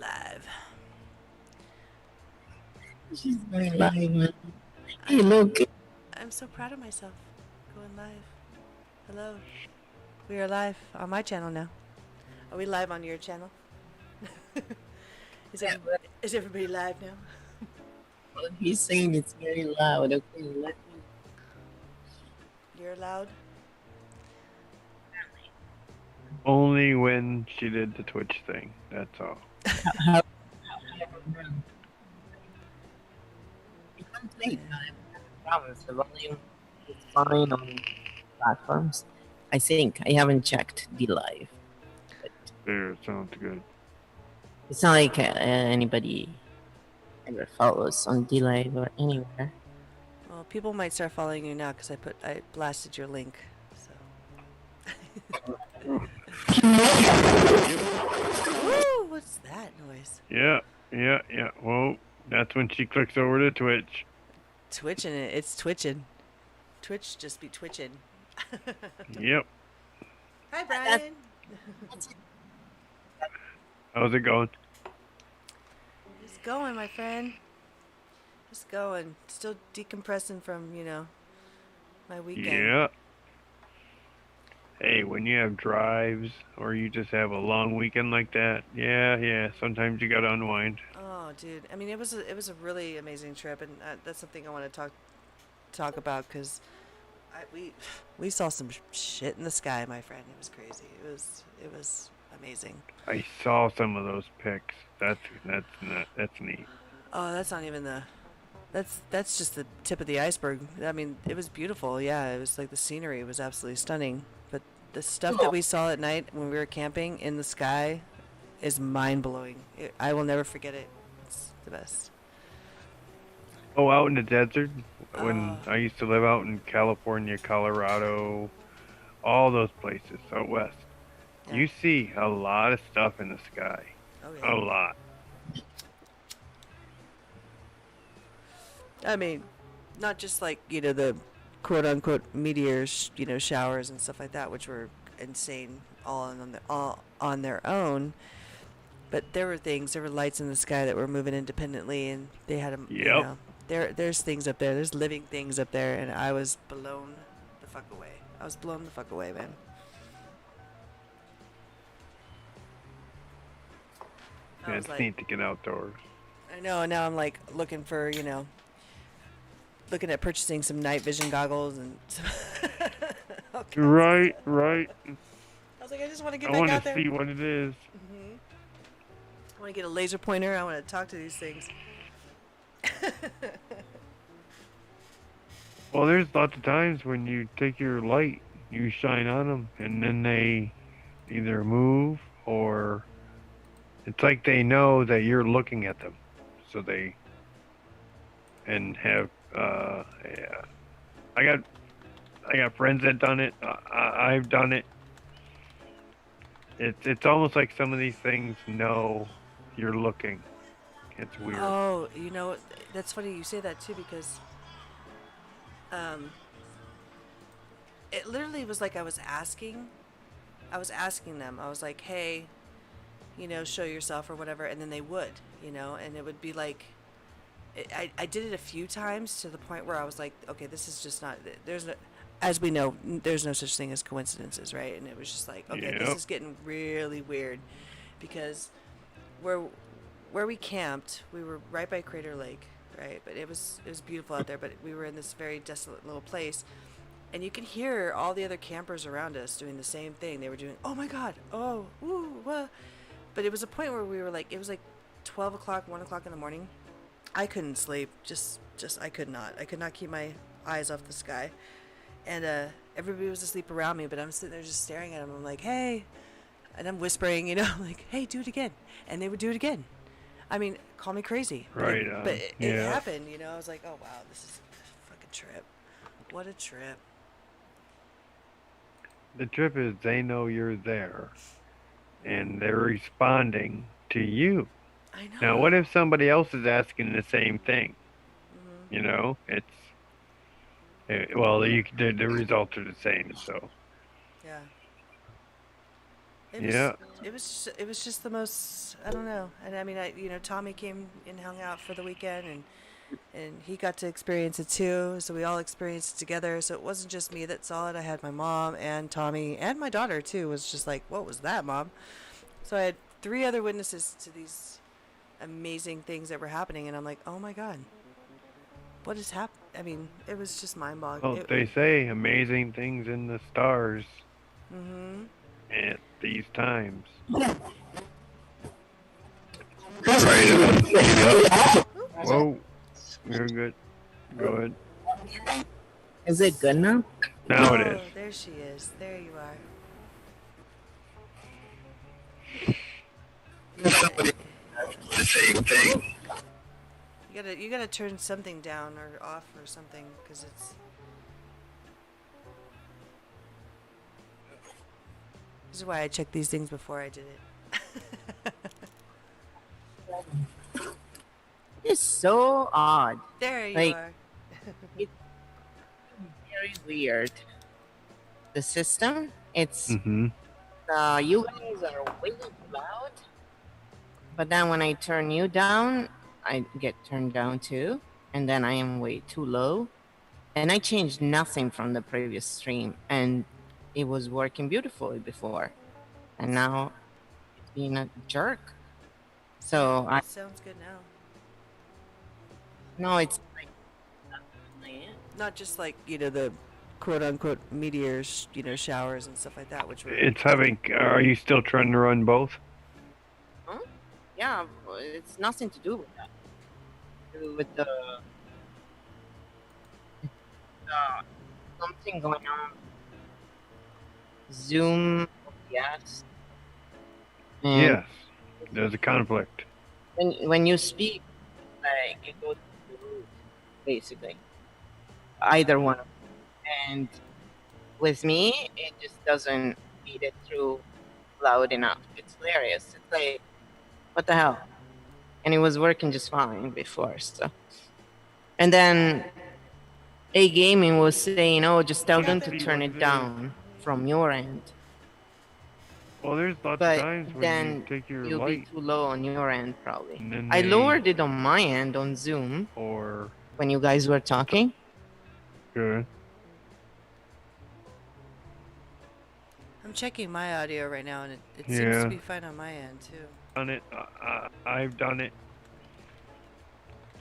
live. She's going live, man. Hey, I'm look. I'm so proud of myself. Going live. Hello. We are live on my channel now. Are we live on your channel? is Yeah, every is everybody live now? but he's saying it's very loud. Okay, let me. You're loud. Only when she did the Twitch thing. That's all. How you can play it. Yeah. Problems. The volume is fine on platforms. I think I haven't checked the live, but There, sounds good. it's not like anybody ever follows on the live or anywhere. Well, people might start following you now because I blasted your link. So. Woo! What's that noise? Yeah. Well, that's when she clicks over to Twitch. Twitching it. It's twitching. Twitch just be twitching. Yep. Hi, That, Brian. that's it. How's it going? Just going, my friend. Just going. Still decompressing from, my weekend. Yeah. Hey, when you have drives or you just have a long weekend like that, yeah. Sometimes you gotta unwind. Oh, dude. I mean, it was a really amazing trip, and that's something I want to talk about because we saw some shit in the sky, my friend. It was crazy. It was amazing. I saw some of those pics. That's neat. Oh, that's not even the. That's just the tip of the iceberg. I mean, it was beautiful. Yeah, it was like the scenery was absolutely stunning. But the stuff that Oh, we saw at night when we were camping in the sky is mind blowing. I will never forget it. It's the best. Oh, out in the desert when Oh, I used to live out in California, Colorado, all those places out west. yeah. You see a lot of stuff in the sky. Oh A yeah. lot. I mean, not just like the quote unquote meteors, showers and stuff like that, which were insane all on their own. But there were lights in the sky that were moving independently, and they had Yep. there's things up there. There's living things up there, and I was blown the fuck away. I was blown the fuck away, man. I Yeah, was it's like, neat to get outdoors. I know. Now I'm like looking for, looking at purchasing some night vision goggles and some all kinds of Right, stuff. right. I was like, I just want to get I back want out to there. see what it is. I want to get a laser pointer. I want to talk to these things. Well, there's lots of times when you take your light, you shine on them, and then they either move or it's like they know that you're looking at them. So they and have yeah. I got I got friends that done it. I've done it. It's almost like some of these things know you're looking. It's weird. Oh, that's funny you say that too because um, it literally was like I was asking them. I was like, hey, show yourself or whatever, and then they would, and it would be like, I did it a few times to the point where I was like, okay, this is just not. There's no, as we know, there's no such thing as coincidences, right? And it was just like, okay, this Yep. is getting really weird, because where where we camped, we were right by Crater Lake, right? But it was beautiful out there, but we were in this very desolate little place, and you can hear all the other campers around us doing the same thing. They were doing, oh my god, oh, ooh, but it was a point where we were like, it was like 12 o'clock, 1 o'clock in the morning. I couldn't sleep. Just I could not. I could not keep my eyes off the sky. And everybody was asleep around me, but I'm sitting there just staring at them. I'm like, hey, and I'm whispering, like, hey, do it again, and they would do it again. I mean, call me crazy, but Right it Yeah. happened. I was like, oh wow, this is a fucking trip. What a trip. The trip is they know you're there and they're responding to you. I Now, know. what if somebody else is asking the same thing? Hmm. It's well, the results are the same. So Yeah. It was Yeah. it was just the most, I don't know. And I mean, Tommy came and hung out for the weekend, and he got to experience it too. So we all experienced it together. So it wasn't just me that saw it. I had my mom and Tommy and my daughter too. Was just like, what was that, Mom? So I had three other witnesses to these amazing things that were happening, and I'm like, oh my god, what is happening? I mean, it was just mind-boggling. Well, they say amazing things in the stars Mm-hmm. at these times. Whoa, you're good. Go ahead. Is it good now? Now it is. Oh, there she is. There you are. The same thing. You gotta turn something down or off or something, because it's. This is why I checked these things before I did it. It's so odd. There you Like- are. It's very weird. The system, it's Mm-hmm. you guys are way too loud, but then when I turn you down, I get turned down too, and then I am way too low. And I changed nothing from the previous stream, and it was working beautifully before, and now it's being a jerk. So I It sounds good now. know it's like Not just like the quote unquote meteors, showers and stuff like that, which were. It's having. Are you still trying to run both? yeah, it's nothing to do with that. To do with the something going on. Zoom, yes. And Yes. There's a conflict. when you speak, like it goes to the root, basically. Either one of them. And with me, it just doesn't feed it through loud enough. It's hilarious. It's like, what the hell? And it was working just fine before. So, and then A Gaming was saying, "Oh, just tell them to turn it down from your end." Well, there's lots But of times when then you take your you'll be light too low on your end, probably. and then I they- lowered it on my end on Zoom or when you guys were talking. good. I'm checking my audio right now, and it seems Yeah. to be fine on my end too. Done it. I've done it.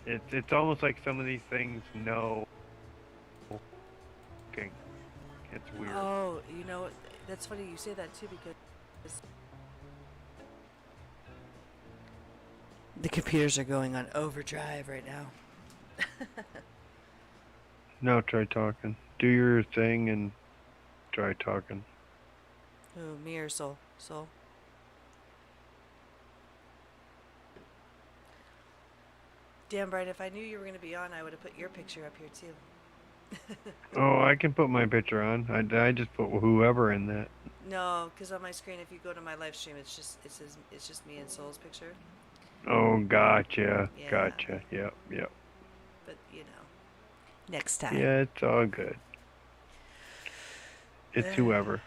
It's almost like some of these things know. Okay, it's weird. Oh, that's funny you say that too, because the computers are going on overdrive right now. Now try talking. Do your thing and try talking. Oh, me or Soul? Soul. Damn, Bright, if I knew you were going to be on, I would have put your picture up here too. Oh, I can put my picture on. I just put whoever in that. No, because on my screen, if you go to my live stream, it's just me and Soul's picture. Oh, gotcha. Yeah. Gotcha. Yep. Yep. But next time. Yeah, it's all good. It's whoever.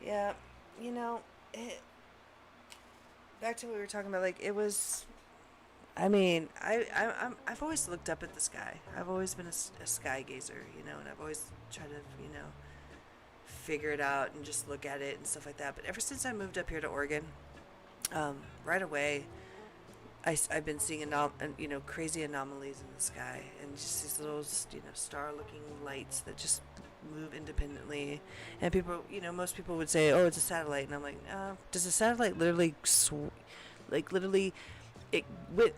Yeah, back to what we were talking about. Like, it was. I mean, I've always looked up at the sky. I've always been a sky gazer, and I've always tried to, figure it out and just look at it and stuff like that. But ever since I moved up here to Oregon, right away, I've been seeing crazy anomalies in the sky, and just these little star-looking lights that just move independently. And people, most people would say, "Oh, it's a satellite," and I'm like, does a satellite literally it went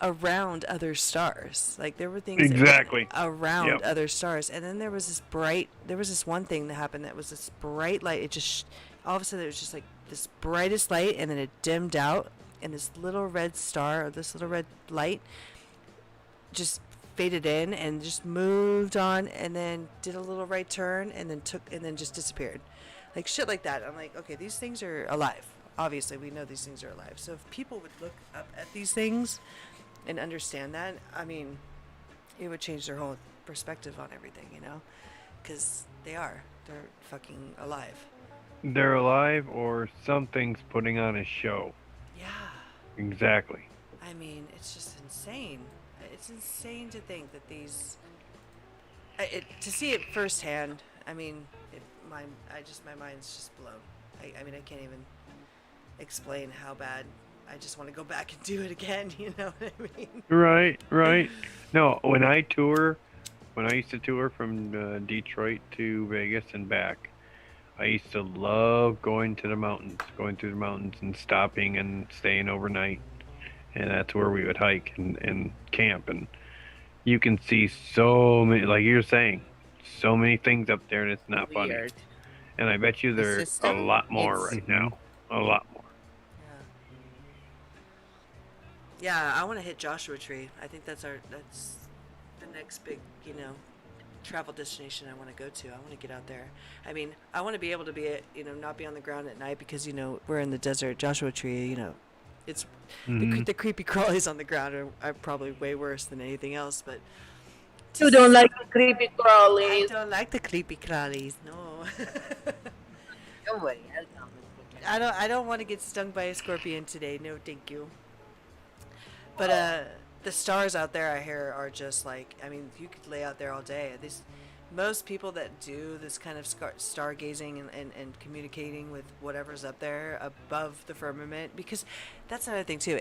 around other stars? Like, there were things that Exactly. went around Yep. other stars, and then there was this one thing that happened that was this bright light. It just all of a sudden it was just like this brightest light, and then it dimmed out, and this little red star, or this little red light, just faded in and just moved on, and then did a little right turn, and then just disappeared, like shit like that. I'm like, okay, these things are alive. Obviously, we know these things are alive. So if people would look up at these things and understand that, I mean, it would change their whole perspective on everything, because they are. They're fucking alive. They're alive, or something's putting on a show. Yeah. Exactly. I mean, it's just insane. It's insane to think that these, to see it firsthand. I mean, my mind's just blown. I mean, I can't even explain how bad. I just want to go back and do it again. You know what I mean? Right. No, when I used to tour from Detroit to Vegas and back, I used to love going to the mountains, going through the mountains and stopping and staying overnight. And that's where we would hike and camp. And you can see so many, like you're saying, so many things up there, and it's not funny. Weird. And I bet you The there's a system, lot more it's- right now. A lot more. Yeah, I want to hit Joshua Tree. I think that's the next big, travel destination I want to go to. I want to get out there. I mean, I want to be able to be, not be on the ground at night because, we're in the desert. Joshua Tree, it's the creepy crawlies on the ground are probably way worse than anything else. But You don't like the creepy I crawlies. don't like the creepy crawlies. No, Don't worry, I'll come. I don't want to get stung by a scorpion today. No, thank you. But the stars out there, I hear, are just like, I mean, you could lay out there all day. Most people that do this kind of stargazing and communicating with whatever's up there above the firmament, because that's another thing too.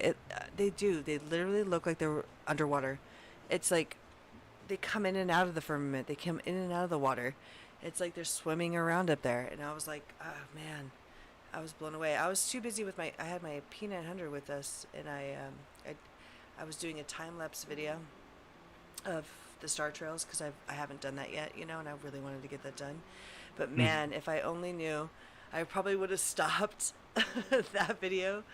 They literally look like they're underwater. It's like they come in and out of the firmament. They come in and out of the water. It's like they're swimming around up there. And I was like, oh man, I was blown away. I was too busy with I had my P900 with us, and I was doing a time-lapse video of the star trails because I haven't done that yet, and I really wanted to get that done. But man, if I only knew, I probably would have stopped that video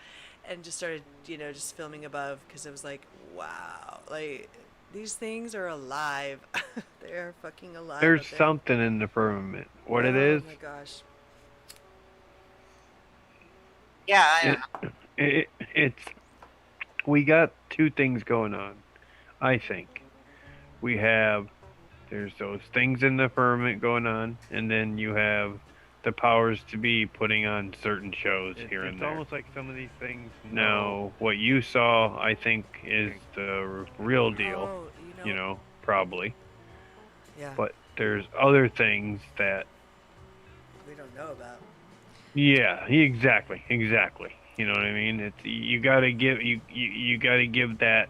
and just started, just filming above, because it was like, wow, like these things are alive. They are fucking alive. There's up there. something in the firmament. What it is? Oh my gosh. Yeah, I know. It's we got two things going on. I think there's those things in the firmament going on, and then you have the powers to be putting on certain shows here and there. It's almost like some of these things. Now, what you saw, I think, is the real deal. Oh, probably. Yeah. But there's other things that. We don't know about. Yeah, exactly. You know what I mean? It's you gotta give that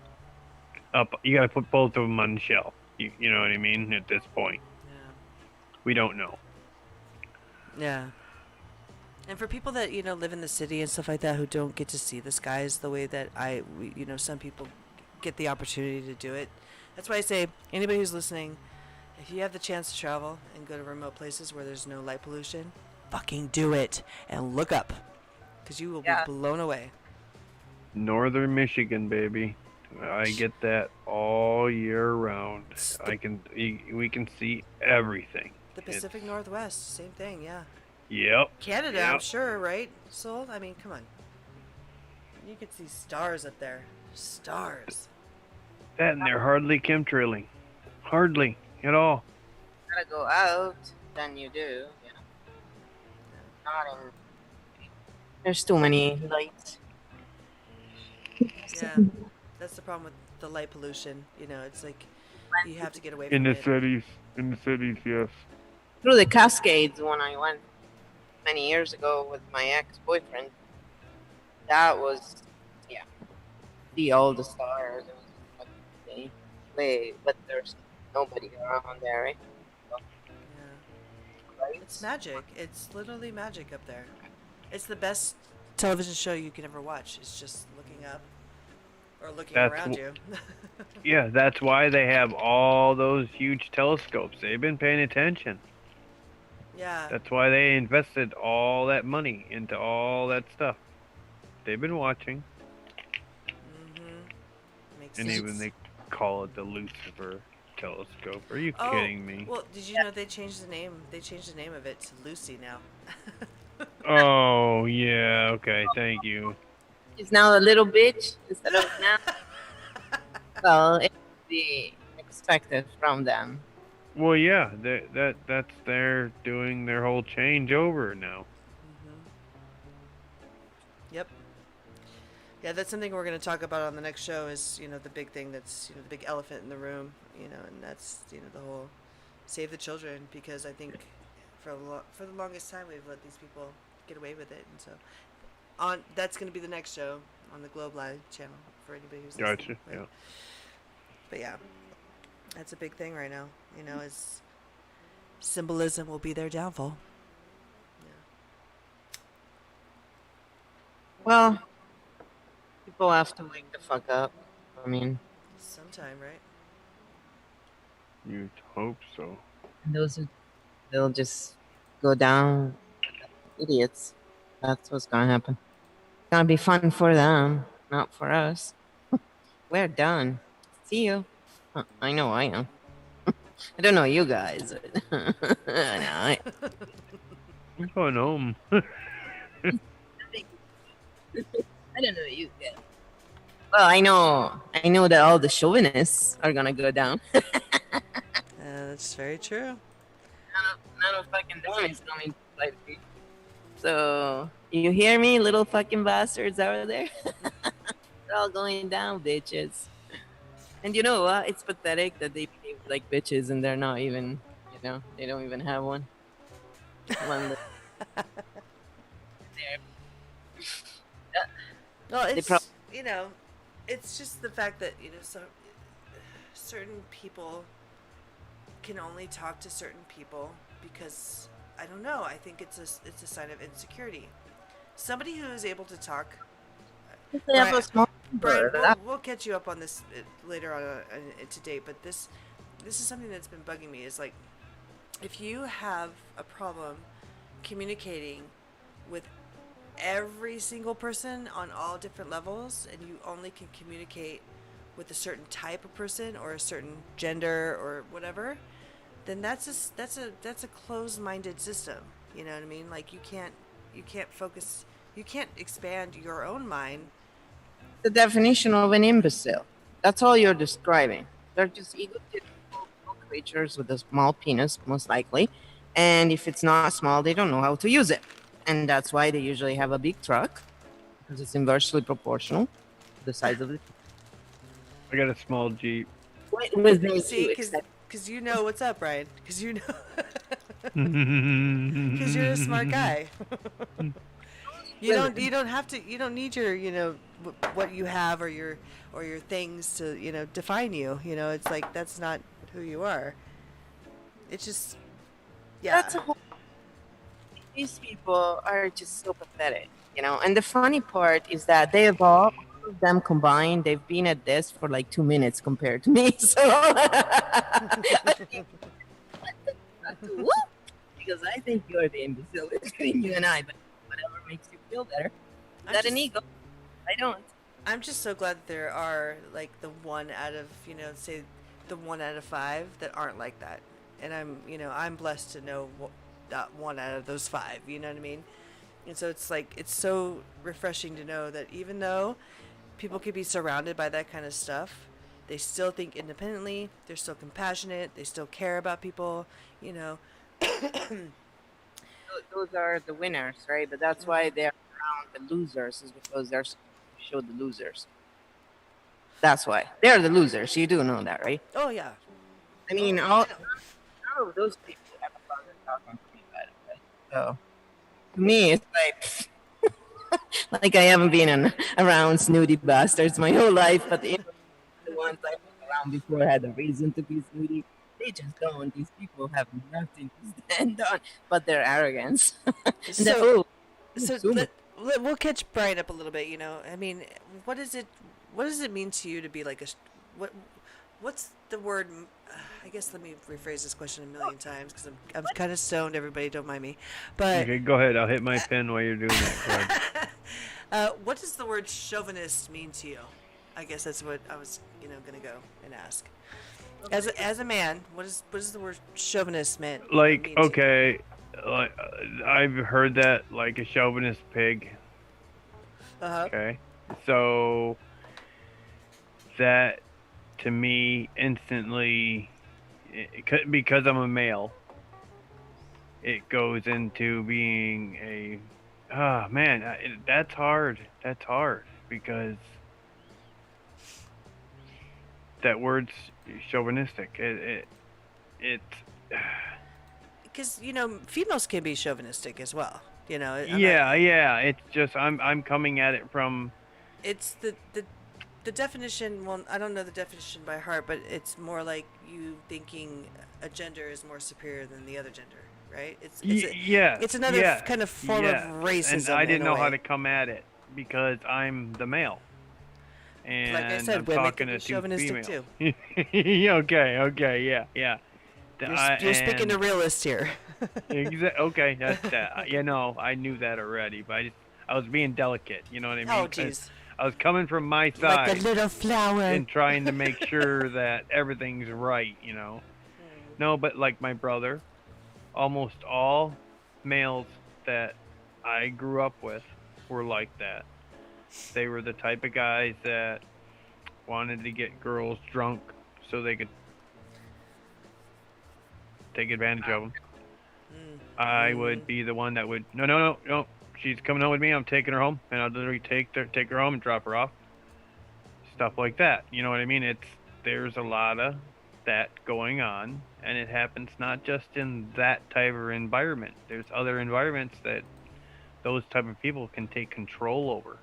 up. You gotta put both of them on the shelf. You know what I mean? At this point, Yeah. we don't know. Yeah. And for people that, live in the city and stuff like that, who don't get to see the skies the way that some people get the opportunity to do it. That's why I say, anybody who's listening, if you have the chance to travel and go to remote places where there's no light pollution, fucking do it and look up, because you will be blown away. Northern Michigan, baby. I get that all year round. We can see everything. The Pacific Northwest, same thing, yeah. Yep. Canada, I'm sure, right? Sol? I mean, come on. You could see stars up there. Stars. That, and they're hardly chemtrailing. Hardly at all. Gotta go out, then you do. Not in. There's too many lights. Yeah, that's the problem with the light pollution. It's like you have to get away from In the it. cities, yes. Through the Cascades when I went many years ago with my ex-boyfriend. That was, see all the stars. It was like, way, but there's nobody around there, right? Yeah. It's magic. It's literally magic up there. It's the best television show you can ever watch. It's just looking up or looking around you. Yeah, that's why they have all those huge telescopes. They've been paying attention. Yeah. That's why they invested all that money into all that stuff. They've been watching. Makes And sense. even they call it the Lucifer telescope. Are you Oh, kidding me? Well, did you know they changed the name? They changed the name of it to Lucy now. Oh, yeah, okay, thank you. She's now a little bitch instead of now. Well, it's be expected from them. Well, yeah, that's their doing their whole changeover now. Hmm. Yep. Yeah, that's something we're going to talk about on the next show. Is the big thing that's the big elephant in the room. And that's the whole save the children, because I think for the longest time we've let these people get away with it, and so on. That's going to be the next show on the Globe Live channel for anybody who's listening. Gotcha. Yeah. But yeah, that's a big thing right now. Is symbolism will be their downfall. Well, people have to wake the fuck up. I mean, Sometime, right? You'd hope so. they'll just go down idiots. That's what's gonna happen. It's gonna be fun for them, not for us. We're done. See you. I know I am. I don't know you guys. I'm going home. I don't know you guys. Well, I know that all the chauvinists are gonna go down. That's very true. None of fucking them is coming to Life Beach. So, you hear me, little fucking bastards out there? They're all going down, bitches. And you know what? It's pathetic that they behave like bitches and they're not even, they don't even have one. One there. Well, They it's prob- it's just the fact that certain people can only talk to certain people because I don't know. I think it's a sign of insecurity. Somebody who is able to talk. They have a small Brian, number. we'll catch you up on this later on to date, but this is something that's been bugging me. Is like, if you have a problem communicating with every single person on all different levels, and you only can communicate with a certain type of person or a certain gender or whatever, then that's a closed-minded system. You know what I mean? Like you can't focus, you can't expand your own mind. The definition of an imbecile. That's all you're describing. They're just egotistical creatures with a small penis, most likely. And if it's not small, they don't know how to use it. And that's why they usually have a big truck, because it's inversely proportional to the size of it. I got a small Jeep. With me See, too, because you know what's up, Brian. Because you know, because Because you're a smart guy. You don't have to. You don't need your what you have or your things to define you. It's like that's not who you are. It's just That's a whole. These people are just so pathetic, And the funny part is that all of them combined, they've been at this for like 2 minutes compared to me. So, because I think you're the imbecile between you and I, but whatever makes you feel better. Is that an ego? I don't. I'm just so glad that there are like the 1 out of say the 1 out of 5 that aren't like that, and I'm blessed to know that 1 out of those 5. You know what I mean? And so it's like it's so refreshing to know that even though people could be surrounded by that kind of stuff, they still think independently. They're still compassionate. They still care about people. Those are the winners, right? But that's why they're around the losers, is because they're show the losers. That's why they're the losers. You do know that, right? Oh yeah. I mean, all of those people have a bother talking to me about it. Right? So to me, it's like I haven't been around snooty bastards my whole life, but the ones I was around before had a reason to be snooty. They just don't. These people have nothing to stand on but their arrogance. So we'll catch Brian up a little bit. I mean, what does it mean to you to be like what's the word? I guess let me rephrase this question a million times because I'm kind of stoned. Everybody, don't mind me. But okay, go ahead. I'll hit my pen while you're doing that. what does the word chauvinist mean to you? I guess that's what I was gonna go and ask. As a man, what does the word chauvinist mean? Like, okay, like I've heard that like a chauvinist pig. Okay, so that to me instantly because I'm a male, it goes into being a. Ah, man, that's hard. That's hard because that word's chauvinistic. It's Because females can be chauvinistic as well. I'm not. yeah. It's just I'm coming at it from. It's the definition. Well, I don't know the definition by heart, but it's more like you thinking a gender is more superior than the other gender, right? It's another kind of form of racism. And I didn't in a know way. how to come at it because I'm the male. And Like I said, I'm women talking can be to two chauvinistic females. too. Okay, yeah. You're speaking to realist here. Okay, that's that. I knew that already, but I was being delicate. You know what I mean? Oh, 'Cause jeez. I was coming from my Like side a little flower. and trying to make sure that everything's right. No, but like my brother, almost all males that I grew up with were like that. They were the type of guys that wanted to get girls drunk so they could take advantage of them. I would be the one that would no. She's coming home with me. I'm taking her home, and I'll literally take her home and drop her off. Stuff like that. You know what I mean? There's a lot of that going on, and it happens not just in that type of environment. There's other environments that those type of people can take control over,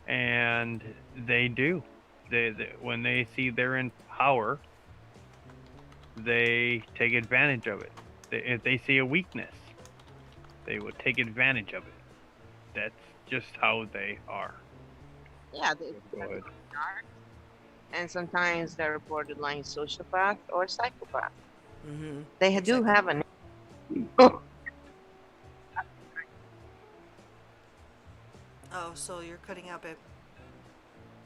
and they do. They when they see they're in power, they take advantage of it. If they see a weakness, they will take advantage of it. That's just how they are. Yeah, they Go ahead. are. And sometimes they're borderline sociopath or psychopath. Mm-hmm. They do have a Oh, so you're cutting out, babe.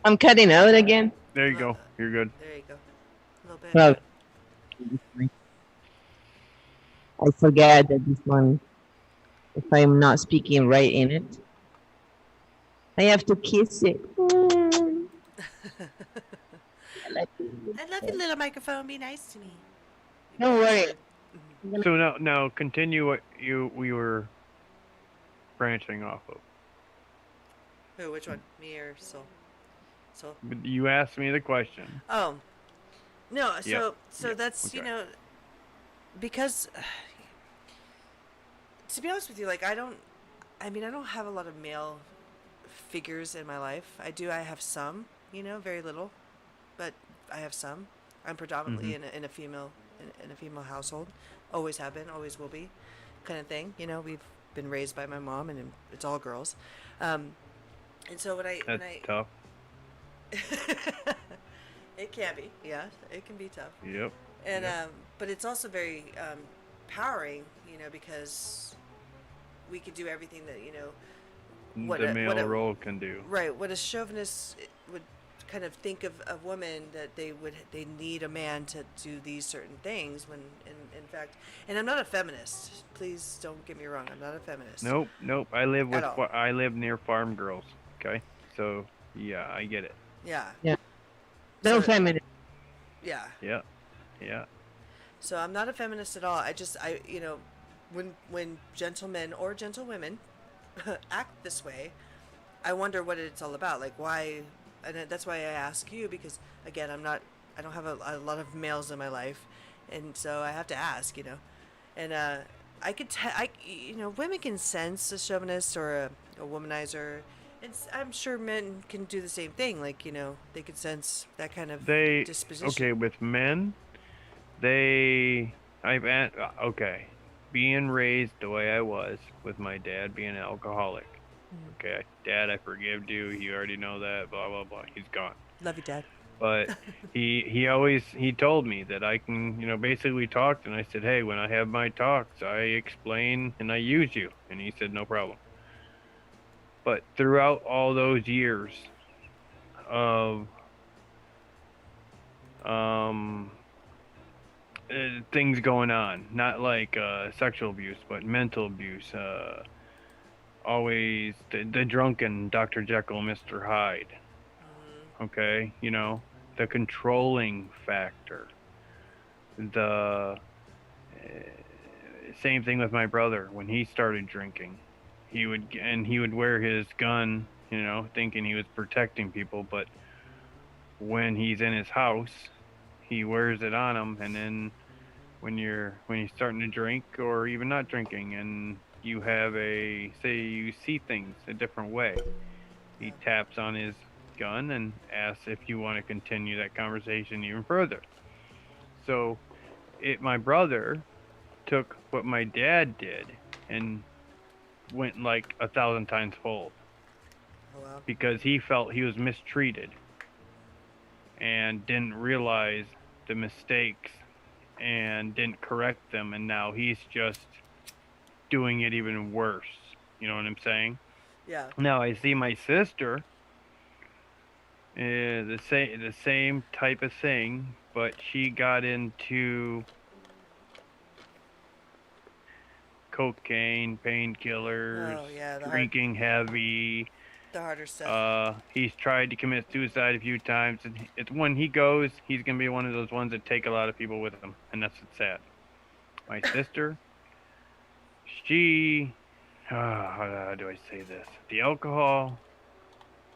I'm cutting out again. There you go. You're good. There you go. A little bit. Well, I forget that this one, if I'm not speaking right in it, I have to kiss it. I love your little microphone. Be nice to me. Don't worry. So now continue what we were branching off of. Who? Which one? Me or Soul? Soul. But you asked me the question. Oh. No. So Yep. that's Okay. because to be honest with you, like I don't have a lot of male figures in my life. I have some, very little, but I have some. I'm predominantly in a female household. Always have been, always will be, kind of thing. We've been raised by my mom, and it's all girls. And so That's tough. it can be, yeah, it can be tough. Yep. And Yep. but it's also very empowering, because we could do everything that The male role can do. right. What a chauvinist would kind of think of a woman that they need a man to do these certain things when in fact, and I'm not a feminist. Please don't get me wrong. I'm not a feminist. Nope. I live At all. I live near farm girls. Okay, so yeah, I get it. Yeah. Yeah. No feminine. Yeah. Yeah. So I'm not a feminist at all. When gentlemen or gentlewomen act this way, I wonder what it's all about. Like why, and that's why I ask you, because again, I don't have a lot of males in my life, and so I have to ask, and I could women can sense a chauvinist or a womanizer, and I'm sure men can do the same thing. Like they could sense that kind of disposition. Okay, with men, being raised the way I was with my dad being an alcoholic. Okay, Dad, I forgive you. You already know that. Blah blah blah. He's gone. Love you, Dad. But he told me that I can, basically we talked, and I said, hey, when I have my talks, I explain and I use you, and he said no problem. But throughout all those years of things going on, not like sexual abuse, but mental abuse, always the drunken Dr. Jekyll, Mr. Hyde. Okay, the controlling factor. The same thing with my brother when he started drinking. He would wear his gun, thinking he was protecting people, but when he's in his house, he wears it on him, and then when he's starting to drink or even not drinking, and you have you see things a different way, he taps on his gun and asks if you want to continue that conversation even further. So my brother took what my dad did and went like 1,000 times fold Oh wow. because he felt he was mistreated and didn't realize the mistakes and didn't correct them, and now he's just doing it even worse. You know what I'm saying? Yeah. Now I see my sister, the same type of thing, but she got into cocaine, painkillers, Oh yeah, drinking heavy. the harder stuff. He's tried to commit suicide a few times, and it's when he goes, he's gonna be one of those ones that take a lot of people with him, and that's what's sad. My sister, she, how do I say this? The alcohol,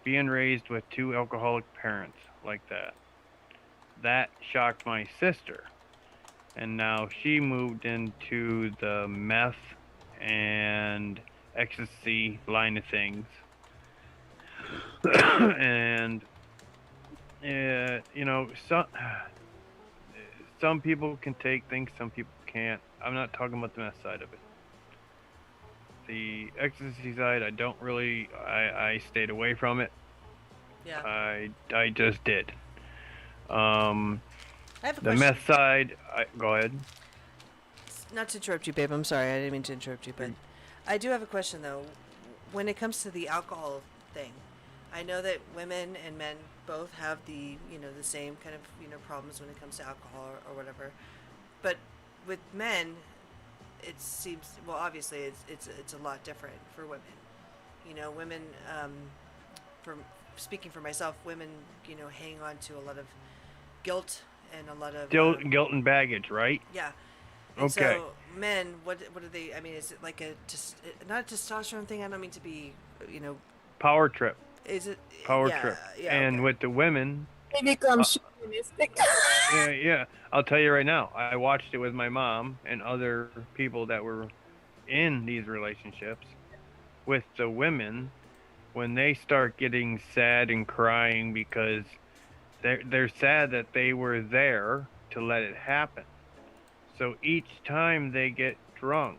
being raised with two alcoholic parents like that shocked my sister, and now she moved into the meth and ecstasy line of things. And some people can take things, some people can't. I'm not talking about the meth side of it. The ecstasy side, I stayed away from it. Yeah. I just did. I have a The question. meth side, go ahead. Not to interrupt you, babe. I'm sorry. I didn't mean to interrupt you, but I do have a question though. When it comes to the alcohol thing, I know that women and men both have the same kind of problems when it comes to alcohol or whatever, but with men, it seems obviously it's a lot different for women. Women, for speaking for myself, women hang on to a lot of guilt and a lot of Guilt and baggage, right? yeah. And Okay. so men, what do they? I mean, is it like not a testosterone thing? I don't mean to be, Power trip. Is it Power yeah, trip. Yeah. And Okay. with the women, They become chauvinistic. yeah. I'll tell you right now. I watched it with my mom and other people that were in these relationships. With the women, when they start getting sad and crying because they're sad that they were there to let it happen. So each time they get drunk,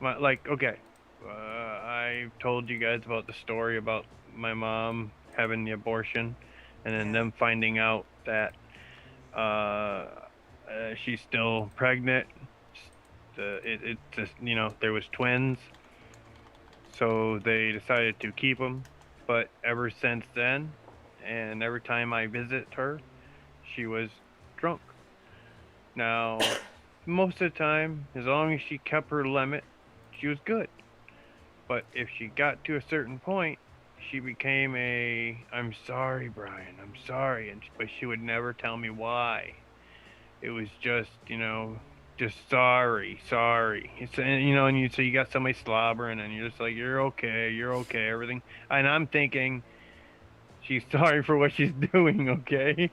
okay, I told you guys about the story about my mom having the abortion, and then them finding out that she's still pregnant. It just there was twins, so they decided to keep them. But ever since then, and every time I visit her, she was drunk. Now, most of the time, as long as she kept her limit, she was good. But if she got to a certain point, she became I'm sorry, Brian, I'm sorry. But she would never tell me why. It was just, just sorry. It's, and so you got somebody slobbering, and you're just like, you're okay, everything. And I'm thinking, she's sorry for what she's doing, okay? Yeah.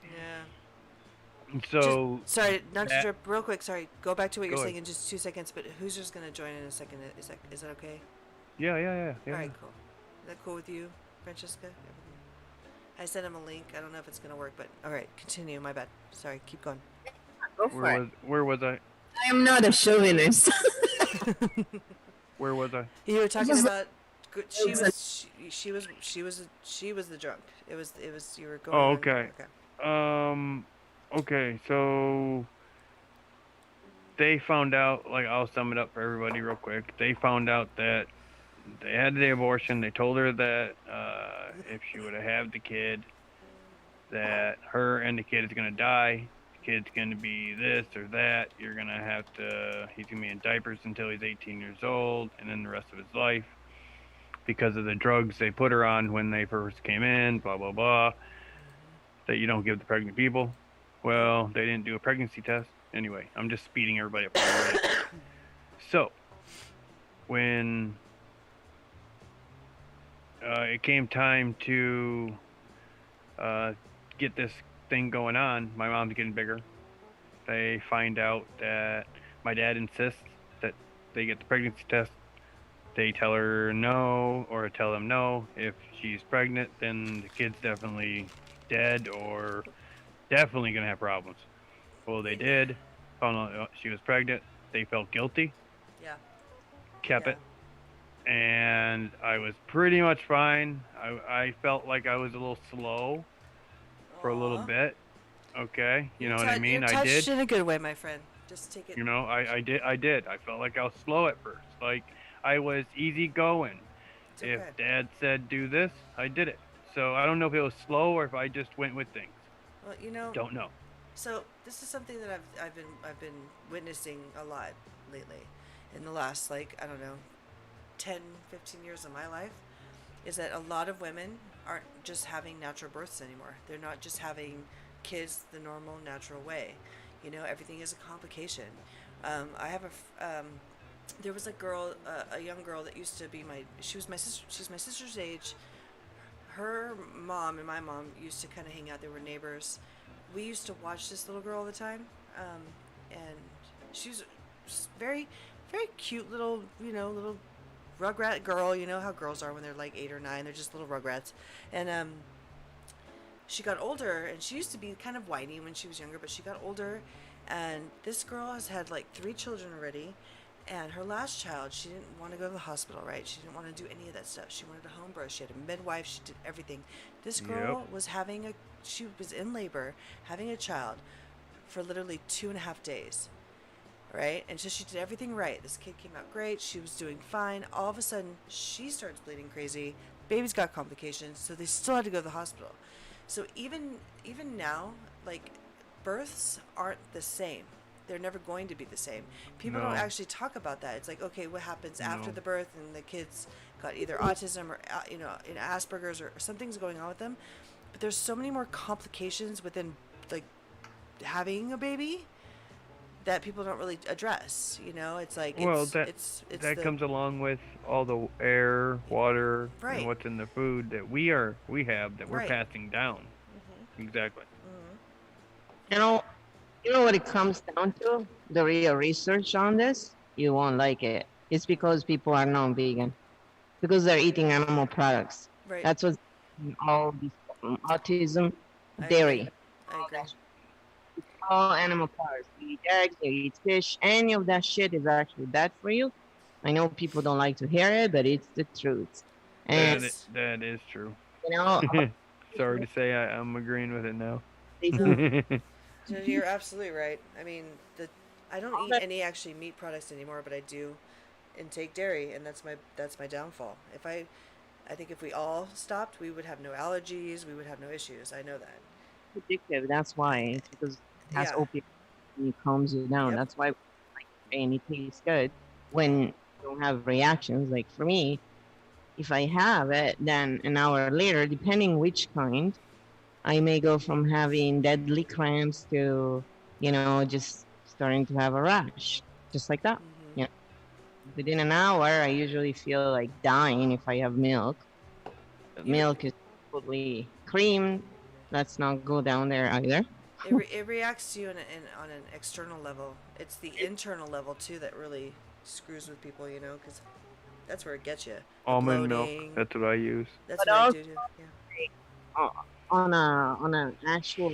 So Sorry, not to interrupt. Real quick, sorry. Go back to what you're Go saying ahead. in just 2 seconds. But Hoosier's gonna join in a second. Is that okay? yeah. All right, cool. Is that cool with you, Francesca? Everything? I sent him a link. I don't know if it's gonna work, but all right, continue. My bad. Sorry. Keep going. Go for it. Where was I? I am not a chauvinist. Where was I? You were talking Just- about. She was the drunk. It was you were going. Oh, on- okay. Okay, so they found out, like, I'll sum it up for everybody real quick. They found out that they had the abortion. They told her that if she would have had the kid, that her and the kid is going to die. The kid's going to be this or that. You're going to he's going to be in diapers until he's 18 years old, and then the rest of his life, because of the drugs they put her on when they first came in, blah, blah, blah, that you don't give the pregnant people. Well, they didn't do a pregnancy test. Anyway, I'm just speeding everybody up. So, when it came time to get this thing going on, my mom's getting bigger. They find out that my dad insists that they get the pregnancy test. They tell her no, or tell them no. If she's pregnant, then the kid's definitely dead or definitely going to have problems. Well, they did. Found out she was pregnant. They felt guilty. Yeah. Kept Yeah. it. And I was pretty much fine. I felt like I was a little slow for a little Aw. bit. Okay, you know what I mean? You're I touched did. in a good way, my friend. Just take it. You know, I did. I felt like I was slow at first. Like I was easy going. It's okay. If Dad said do this, I did it. So I don't know if it was slow or if I just went with things. Well, you know. Don't know. So this is something that I've been witnessing a lot lately, in the last, like, I don't know, 10, 15 years of my life, is that a lot of women aren't just having natural births anymore. They're not just having kids the normal, natural way. You know, everything is a complication. I have there was a girl, a young girl that used to be she was my sister. She's my sister's age. Her mom and my mom used to kind of hang out. They were neighbors. We used to watch this little girl all the time, and she was very, very cute little, little rugrat girl. You know how girls are when they're like 8 or 9. They're just little rugrats. And she got older, and she used to be kind of whiny when she was younger, but she got older, and this girl has had like 3 children already. And her last child, she didn't want to go to the hospital, right? She didn't want to do any of that stuff. She wanted a home birth. She had a midwife. She did everything. This girl was she was in labor, having a child for literally 2.5 days, right? And so she did everything right. This kid came out great. She was doing fine. All of a sudden, she starts bleeding crazy. Baby's got complications, so they still had to go to the hospital. So even now, like, births aren't the same. They're never going to be the same. People don't actually talk about that. It's like, okay, what happens after the birth, and the kids got either autism or in Asperger's or something's going on with them. But there's so many more complications within, like, having a baby that people don't really address. You know, it's like that comes along with all the air, water, and what's in the food that we have that we're passing down. Mm-hmm. Exactly. Mm-hmm. You know what it comes down to? The real research on this, you won't like it. It's because people are non-vegan. Because they're eating animal products. Right. That's what's all this autism, dairy. I agree. It's all animal products. They eat eggs, they eat fish. Any of that shit is actually bad for you. I know people don't like to hear it, but it's the truth. And that is true. You know, sorry to say I'm agreeing with it now. They do. You're absolutely right. I mean, I don't eat any actually meat products anymore, but I do intake dairy, and that's my downfall. I think if we all stopped, we would have no allergies, we would have no issues. I know that. It's addictive. That's why. It's because it has opium and it calms you down. Yep. That's why, and it tastes good when you don't have reactions. Like for me, if I have it, then an hour later, depending which kind, I may go from having deadly cramps to, just starting to have a rash, just like that. Mm-hmm. Yeah. Within an hour, I usually feel like dying if I have milk. Milk is totally cream. Let's not go down there either. It reacts to you on an external level. It's the internal level too that really screws with people, because that's where it gets you. Almond bloating. milk. That's what I use. That's what I do too. Yeah. On an actual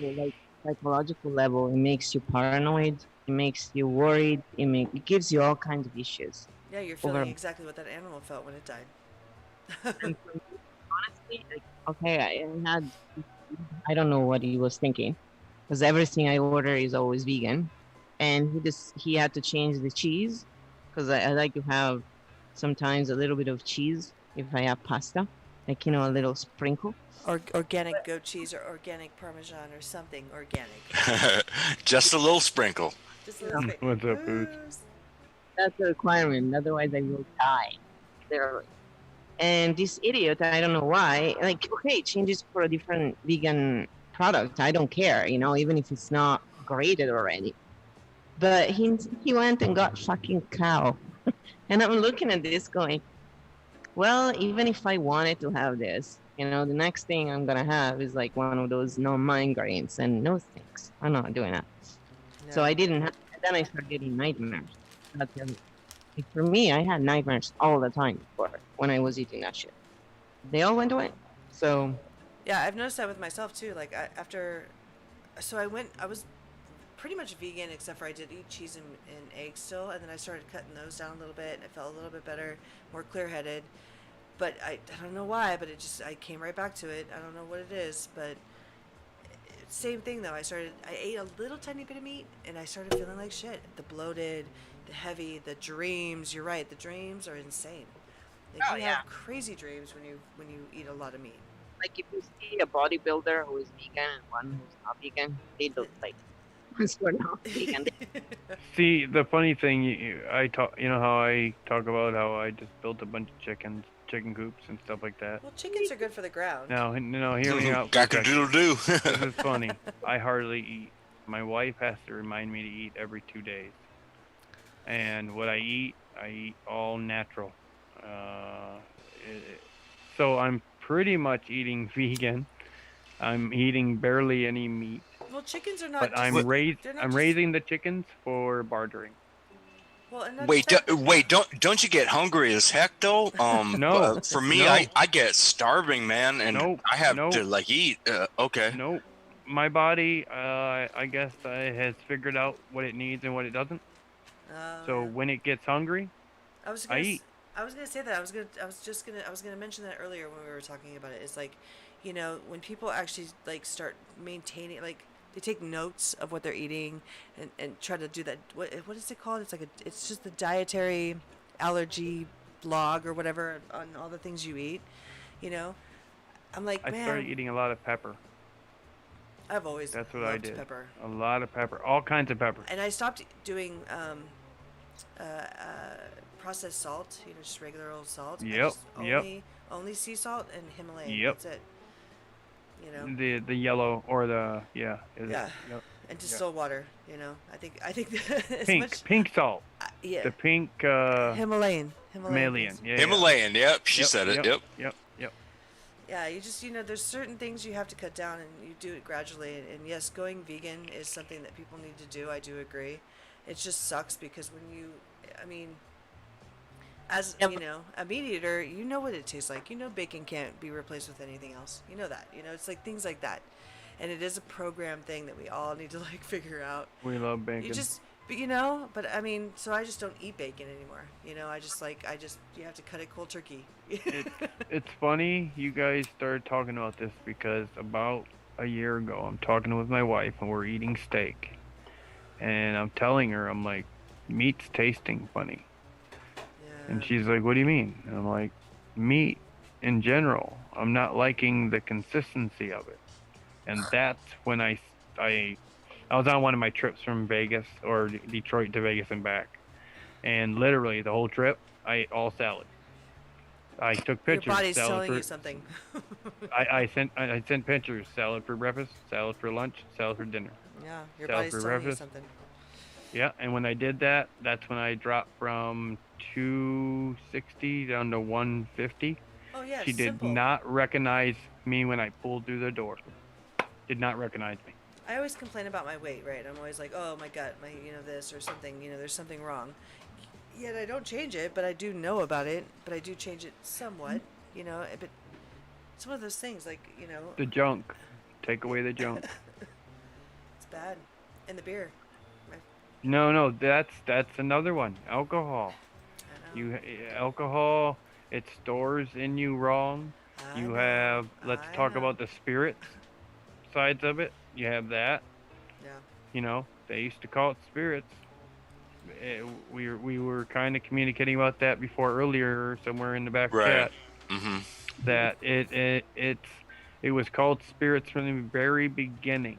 psychological level, it makes you paranoid. It makes you worried. It gives you all kinds of issues. Yeah, you're feeling exactly what that animal felt when it died. And for me, honestly, I don't know what he was thinking, because everything I order is always vegan, and he had to change the cheese, because I like to have sometimes a little bit of cheese if I have pasta, like a little sprinkle. Or organic goat cheese or organic Parmesan or something organic. Just a little sprinkle. Just a little bit. What's up, Boots? That's a requirement. Otherwise, I will die. Literally. And this idiot, I don't know why, change it for a different vegan product. I don't care, even if it's not grated already. But he went and got fucking cow. And I'm looking at this going, well, even if I wanted to have this, the next thing I'm gonna have is like one of those no migraines and no thanks. I'm not doing that. So I No. didn't have, and then I started getting nightmares. That's the other thing. Like for me, I had nightmares all the time before when I was eating that shit. They all went away. So Yeah, I've noticed that with myself too. Like after, so I was pretty much vegan except for I did eat cheese and eggs still, and then I started cutting those down a little bit, and I felt a little bit better, more clear-headed. But I don't know why, but I came right back to it. I don't know what it is, but same thing though. I ate a little tiny bit of meat, and I started feeling like shit. The bloated, the heavy, the dreams. You're right, the dreams are insane. Like oh you yeah, have crazy dreams when you eat a lot of meat. like if you see a bodybuilder who is vegan and one who's not vegan, they look like ones who are not vegan. See, the funny thing, I talk, how I talk about how I just built a bunch of chicken coops and stuff like that. Well, chickens are good for the ground. Now, hear me out for a second. Cock-a-doodle-doo. This is funny. I hardly eat. My wife has to remind me to eat every 2 days. And what I eat all natural. So I'm pretty much eating vegan. I'm eating barely any meat. Well, chickens are not. But just, I'm they're not just- raising the chickens for bartering. Well, and not Wait, just that- wait, don't you get hungry as heck though? No, for me, no. I get starving, man, and Nope, I have nope. to like eat. Okay. Nope. My body, I guess, has figured out what it needs and what it doesn't. So yeah. when it gets hungry, I was I gonna, eat. I was gonna say that. I was gonna mention that earlier when we were talking about it. It's like, when people actually like start maintaining, like they take notes of what they're eating and try to do that. What is it called? It's just the dietary allergy log or whatever on all the things you eat. I'm like, I man, started eating a lot of pepper. I've always That's what I loved did. pepper. A lot of pepper, all kinds of pepper. And I stopped doing processed salt, just regular old salt. I Yep, just yep. only sea salt and Himalayan. Yep. That's it. The yellow or the Yeah. Yep. And distilled water. I think as Pink much. pink salt. Yeah. The pink Himalayan. Himalayan. Yeah. Himalayan. Yep, she said it. Yep. Yep. Yeah, you just there's certain things you have to cut down, and you do it gradually. And yes, going vegan is something that people need to do. I do agree. It just sucks because as a meat eater, you know what it tastes like. Bacon can't be replaced with anything else. You know that. It's like things like that, and it is a program thing that we all need to like figure out. We love bacon. So I just don't eat bacon anymore. You have to cut it cold turkey. It's funny you guys started talking about this because about a year ago I'm talking with my wife and we're eating steak. And I'm telling her, I'm like, meat's tasting funny. Yeah. And she's like, what do you mean? And I'm like, meat in general, I'm not liking the consistency of it. And that's when I was on one of my trips from Vegas or Detroit to Vegas and back. And literally the whole trip, I ate all salad. I took pictures. Your body's salad telling for, you something. I sent pictures. Salad for breakfast, salad for lunch, salad for dinner. Yeah, your Salad body's for telling you breakfast. something. Yeah, and when I did that, that's when I dropped from 260 down to 150. Oh yeah, She did simple. not recognize me when I pulled through the door. Did not recognize me. I always complain about my weight, right? I'm always like, oh my gut, my this or something, there's something wrong. Yet I don't change it, but I do know about it. But I do change it somewhat, But it's one of those things, like The junk. Take away the junk. it's bad. And the beer. No, that's another one. Alcohol. I know. Alcohol. It stores in you wrong. I You know, have. Let's I talk know. about the spirits sides of it. You have that. Yeah. They used to call it spirits. We were kind of communicating about that before earlier somewhere in the back Right. chat. Mm-hmm. That it was called spirits from the very beginning,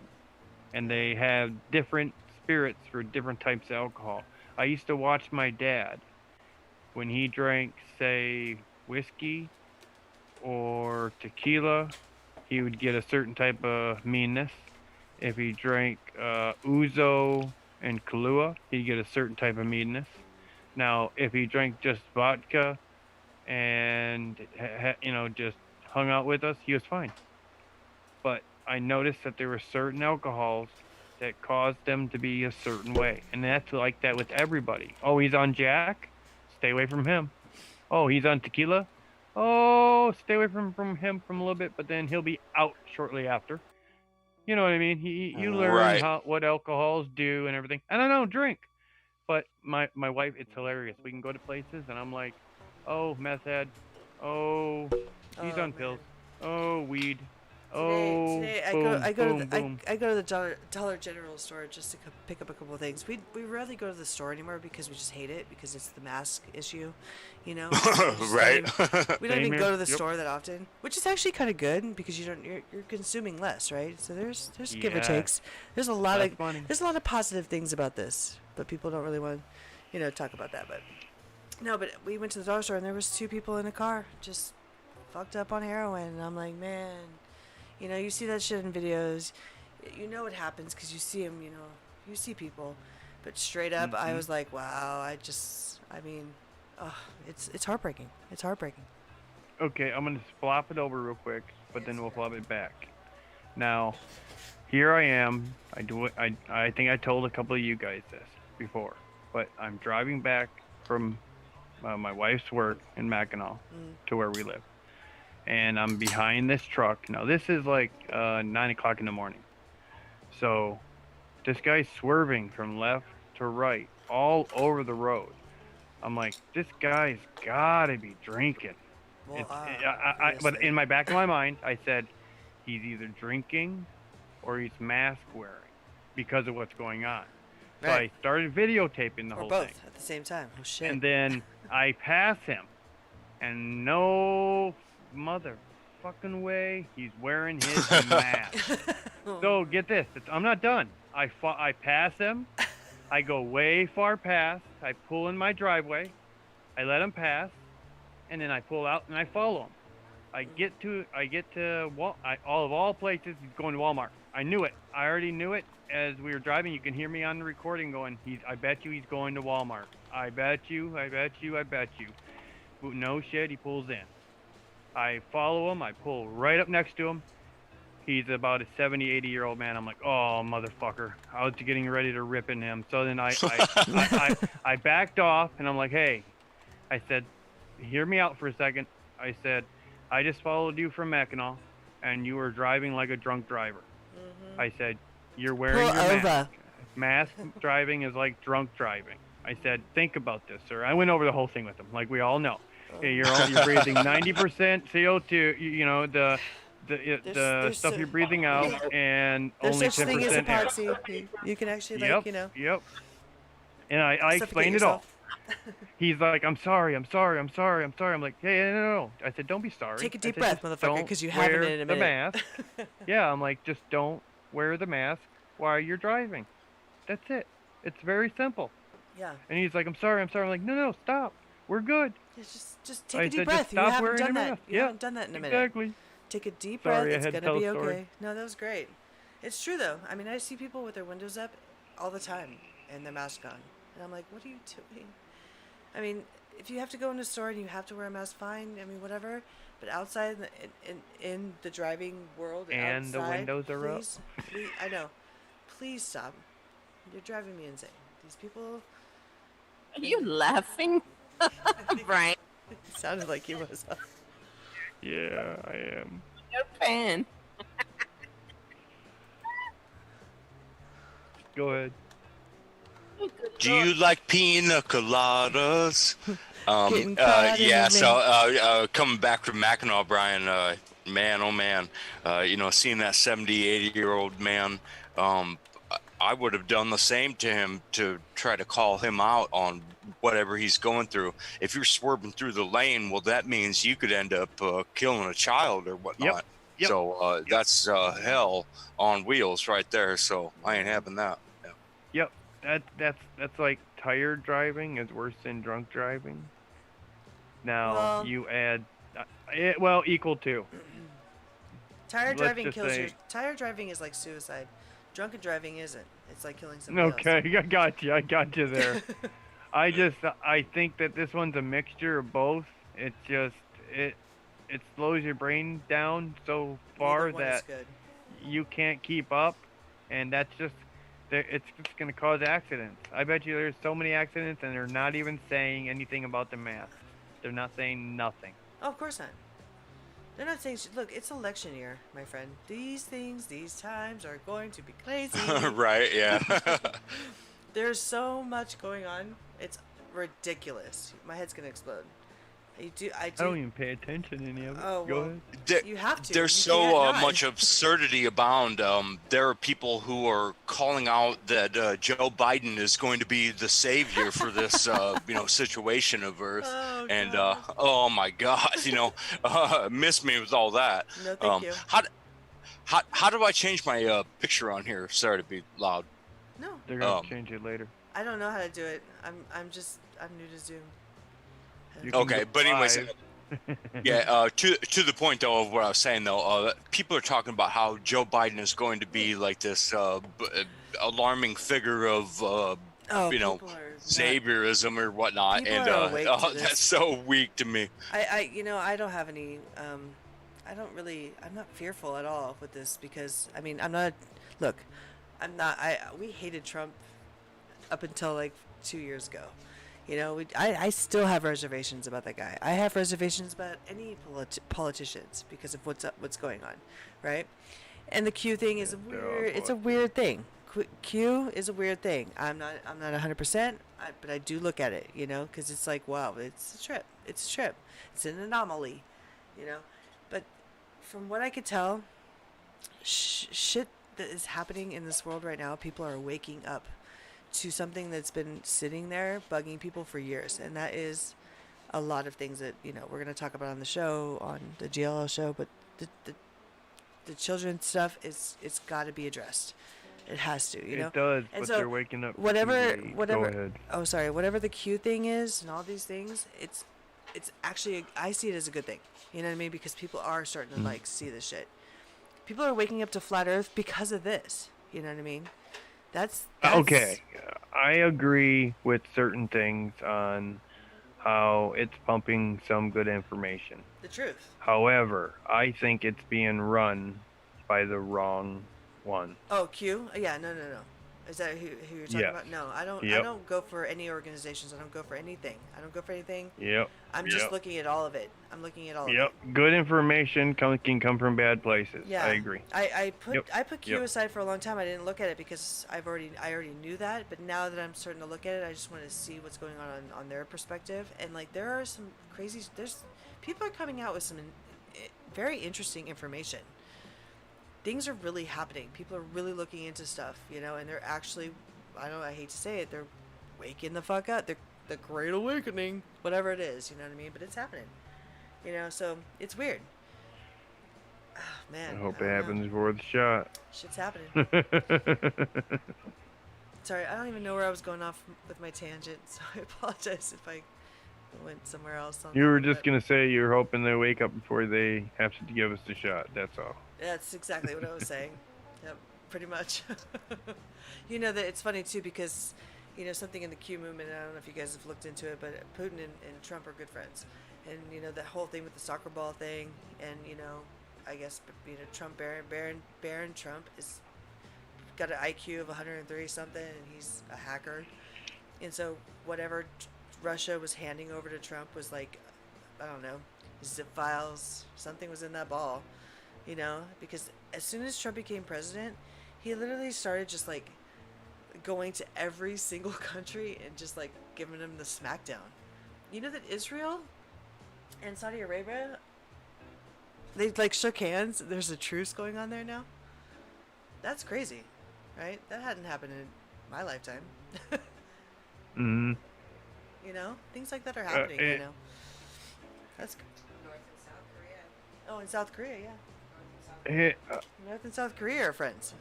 and they have different spirits for different types of alcohol. I used to watch my dad when he drank, say, whiskey or tequila. He would get a certain type of meanness. If he drank ouzo and Kahlua, he'd get a certain type of meadness. Now, if he drank just vodka and just hung out with us, he was fine. But I noticed that there were certain alcohols that caused them to be a certain way, and that's like that with everybody. Oh, he's on Jack, stay away from him. Oh, he's on tequila. Oh, stay away from him from a little bit, but then he'll be out shortly after. You know what I mean? You learn Right. what alcohols do and everything. And I don't drink, but my wife, it's hilarious. We can go to places, and I'm like, oh, meth head. Oh, he's Oh on man. pills. Oh, weed. Oh, Today boom, I go to boom, the boom. I go to the Dollar General store just to pick up a couple of things. We rarely go to the store anymore because we just hate it because it's the mask issue, you know. Right. We don't Same even here. go to the Yep. store that often, which is actually kind of good because you're consuming less, right? So there's give or Yeah. takes. There's a lot Less of money. there's a lot of positive things about this, but people don't really want to, talk about that. But no, but we went to the dollar store and there was two people in a car just fucked up on heroin, and I'm like, man. You see that shit in videos. You know what happens because you see them, you see people. But straight up, I was like, wow, oh, it's heartbreaking. It's heartbreaking. Okay, I'm gonna flop it over real quick, but then we'll flop it back. Now, here I am. I think I told a couple of you guys this before, but I'm driving back from my wife's work in Mackinac to where we live, and I'm behind this truck. Now this is like 9 o'clock in the morning, so this guy's swerving from left to right all over the road. I'm like, this guy's gotta be drinking. Well, But in my back of my mind, I said, he's either drinking or he's mask wearing because of what's going on. So right. I started videotaping the Or whole both thing. at the same time. Oh shit. And then I pass him, and no motherfucking way he's wearing his mask. So get this, I'm not done. I pass him, I go way far past, I pull in my driveway, I let him pass, and then I pull out and I follow him. I get to all places, he's going to Walmart. I knew it. I already knew it as we were driving. You can hear me on the recording going, I bet you he's going to Walmart. I bet you. No shit, he pulls in. I follow him. I pull right up next to him. He's about a 70, 80-year-old man. I'm like, oh, motherfucker. I was getting ready to rip in him. So then I backed off, and I'm like, hey, I said, hear me out for a second. I said, I just followed you from Mackinac, and you were driving like a drunk driver. I said, you're wearing Pull your over. mask. Mask driving is like drunk driving. I said, think about this, sir. I went over the whole thing with him, like we all know. Hey, you're breathing 90% CO2. The stuff you're breathing out, and There's only such thing as 10% air. epoxy. You can actually Yep. And I suffocate explained it all. yourself. He's like, I'm sorry. I'm like, hey, no. I said, don't be sorry. Take a I deep said, breath, "Just motherfucker, don't 'cause you haven't wear in a the minute." mask." Yeah, I'm like, just don't wear the mask while you're driving. That's it. It's very simple. Yeah. And he's like, I'm sorry. I'm like, no, stop. We're good. Just take I a deep said, breath. just You stop haven't wearing done your that. mask. You Yeah, haven't done that in a minute. Exactly. Take a deep Sorry, breath. I It's had to gonna tell be a story. okay. No, that was great. It's true though. I mean, I see people with their windows up all the time and their mask on, and I'm like, what are you doing? I mean, if you have to go in a store and you have to wear a mask, fine. I mean, whatever. But outside in the driving world, And outside, the windows are up. please, I know. Please stop. You're driving me insane. These people. Are you laughing? Brian, It sounded like he was. Yeah, I am. you're a fan. Go ahead. Do you like pina coladas? Getting caught in Yeah. the So coming back from Mackinac, Brian, man, oh man, seeing that 70, 80-year-old man, I would have done the same to him to try to call him out on whatever he's going through. If you're swerving through the lane, well, that means you could end up killing a child or whatnot. Yep. So that's hell on wheels right there. So I ain't having that. Yeah. Yep. That's like tired driving is worse than drunk driving. Now Well- you add, equal to. Tired Let's driving just kills say- your. Tired driving is like suicide. Drunken driving isn't. It's like killing somebody Okay, I got you there. I think that this one's a mixture of both. It's just it it slows your brain down so Neither far one is that good. you can't keep up, and that's just it's just going to cause accidents. I bet you there's so many accidents, and they're not even saying anything about the masks. They're not saying nothing. Oh, of course not. They're not saying. Look, it's election year, my friend. These things, these times are going to be crazy. Right? Yeah. There's so much going on. It's ridiculous. My head's gonna explode. I do. I don't even pay attention to any of it. Oh, Go well, ahead. you have to. There's You can't so not. much absurdity abound. There are people who are calling out that Joe Biden is going to be the savior for this, situation of Earth. Oh, And God. oh my God, miss me with all that. No, thank you. How do I change my picture on here? Sorry to be loud. No, They're going to change it later. I don't know how to do it. I'm new to Zoom. You can Okay, go but anyways, live. yeah. To the point though of what I was saying though, people are talking about how Joe Biden is going to be like this alarming figure of people are not- saviorism or whatnot, People and are awake to this. that's so weak to me. I don't have any. I'm not fearful at all with this because I'm not. Look, I'm not. We hated Trump up until like 2 years ago. I still have reservations about that guy. I have reservations about any politicians because of what's going on, right? And the Q thing is it's a weird thing. Q is a weird thing. I'm not 100%, but I do look at it, because it's like, wow, it's a trip. It's an anomaly, But from what I could tell, shit that is happening in this world right now, people are waking up to something that's been sitting there bugging people for years, and that is a lot of things that we're going to talk about on the show, on the GLL show. But the children stuff it's got to be addressed. It has to, It does, And but so they're waking up. whatever. Go ahead. Oh, sorry. Whatever the Q thing is, and all these things, it's actually, I see it as a good thing. You know what I mean? Because people are starting to like see this shit. People are waking up to flat Earth because of this. You know what I mean? That's Okay. I agree with certain things on how it's pumping some good information. the truth. However, I think it's being run by the wrong one. Oh, Q? Yeah, no. Is that who you're talking Yes. about? No, I don't. I Yep. don't go for any organizations. I don't go for anything. Yep. I'm just looking at all of it. I'm looking at all of Yep. it. Good information can come from bad places. Yeah, I agree. I put Q Yep. aside for a long time. I didn't look at it because I already knew that. But now that I'm starting to look at it, I just want to see what's going on their perspective. And like, there are some crazy. People are coming out with some very interesting information. Things are really happening. People are really looking into stuff, and they're actually, I hate to say it, they're waking the fuck up. They're the Great Awakening, whatever it is, you know what I mean? But it's happening, so it's weird. Oh, man. I hope I it don't know. happens before the shot. Shit's happening. Sorry, I don't even know where I was going off with my tangent, so I apologize if I went somewhere else. You were just going to say you're hoping they wake up before they have to give us the shot. That's all. That's exactly what I was saying. Yep, pretty much. That it's funny too because, something in the Q movement, and I don't know if you guys have looked into it, but Putin and Trump are good friends. And, that whole thing with the soccer ball thing, and, I guess, Trump, Baron Trump is got an IQ of 130 something, and he's a hacker. And so whatever Russia was handing over to Trump was like, I don't know, zip files, something was in that ball. Because as soon as Trump became president, he literally started just like going to every single country and just like giving them the smackdown. You know that Israel and Saudi Arabia, they like shook hands. There's a truce going on there now. That's crazy, right? That hadn't happened in my lifetime. Mm-hmm. Things like that are happening. That's North and South Korea. Oh, in South Korea, yeah. North and South Korea are friends.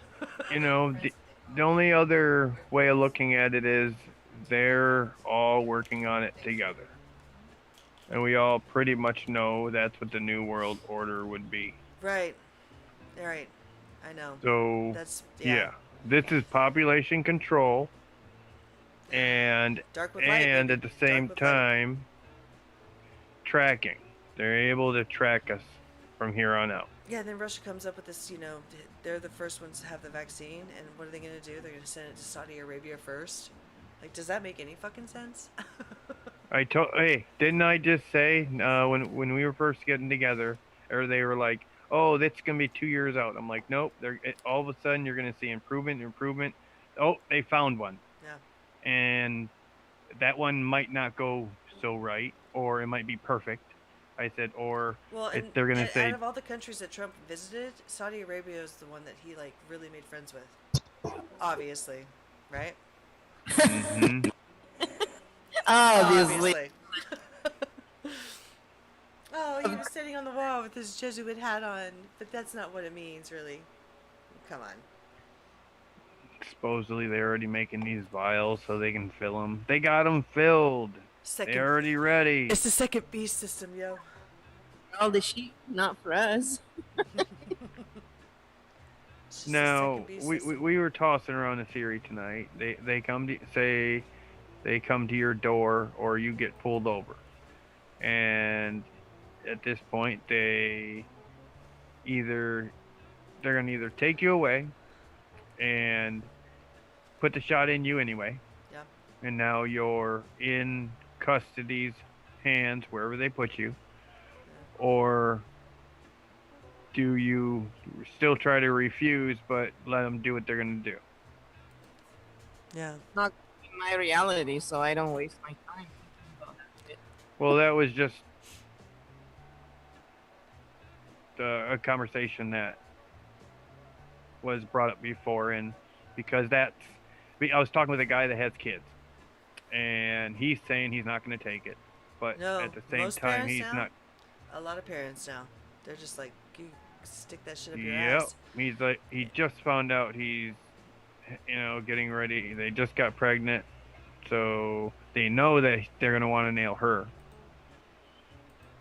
The only other way of looking at it is they're all working on it together. And we all pretty much know that's what the New World Order would be. Right. I know. So, That's yeah. this is population control, and Dark with light, baby. at the same Dark with light. time, tracking. They're able to track us from here on out. Yeah, then Russia comes up with this, they're the first ones to have the vaccine, and what are they going to do? They're going to send it to Saudi Arabia first? Like, does that make any fucking sense? Hey, didn't I just say when we were first getting together, or they were like, oh, that's gonna be 2 years out. I'm like, nope. All of a sudden you're gonna see improvement. Oh, they found one. Yeah. And that one might not go so right, or it might be perfect. I said, or they're gonna say, out of all the countries that Trump visited, Saudi Arabia is the one that he like really made friends with. Obviously, right? mm-hmm. Obviously. Oh, he was sitting on the wall with his Jesuit hat on, but that's not what it means, really. Come on. Supposedly they're already making these vials so they can fill them. They got them filled. They're already ready. It's the second beast system, yo. All the sheep, not for us. Now we were tossing around a theory tonight. They come to say they come to your door or you get pulled over, and at this point they're gonna either take you away and put the shot in you anyway. Yeah. And now you're in custody's hands wherever they put you. Yeah. Or do you still try to refuse but let them do what they're gonna do? Yeah. Not my reality, so I don't waste my time. Well, that was just a conversation that was brought up before, and because I was talking with a guy that has kids, and he's saying he's not going to take it, but at the same time he's not. A lot of parents now, they're just like, you stick that shit up your ass. He's like, he just found out he's, getting ready. They just got pregnant, so they know that they're going to want to nail her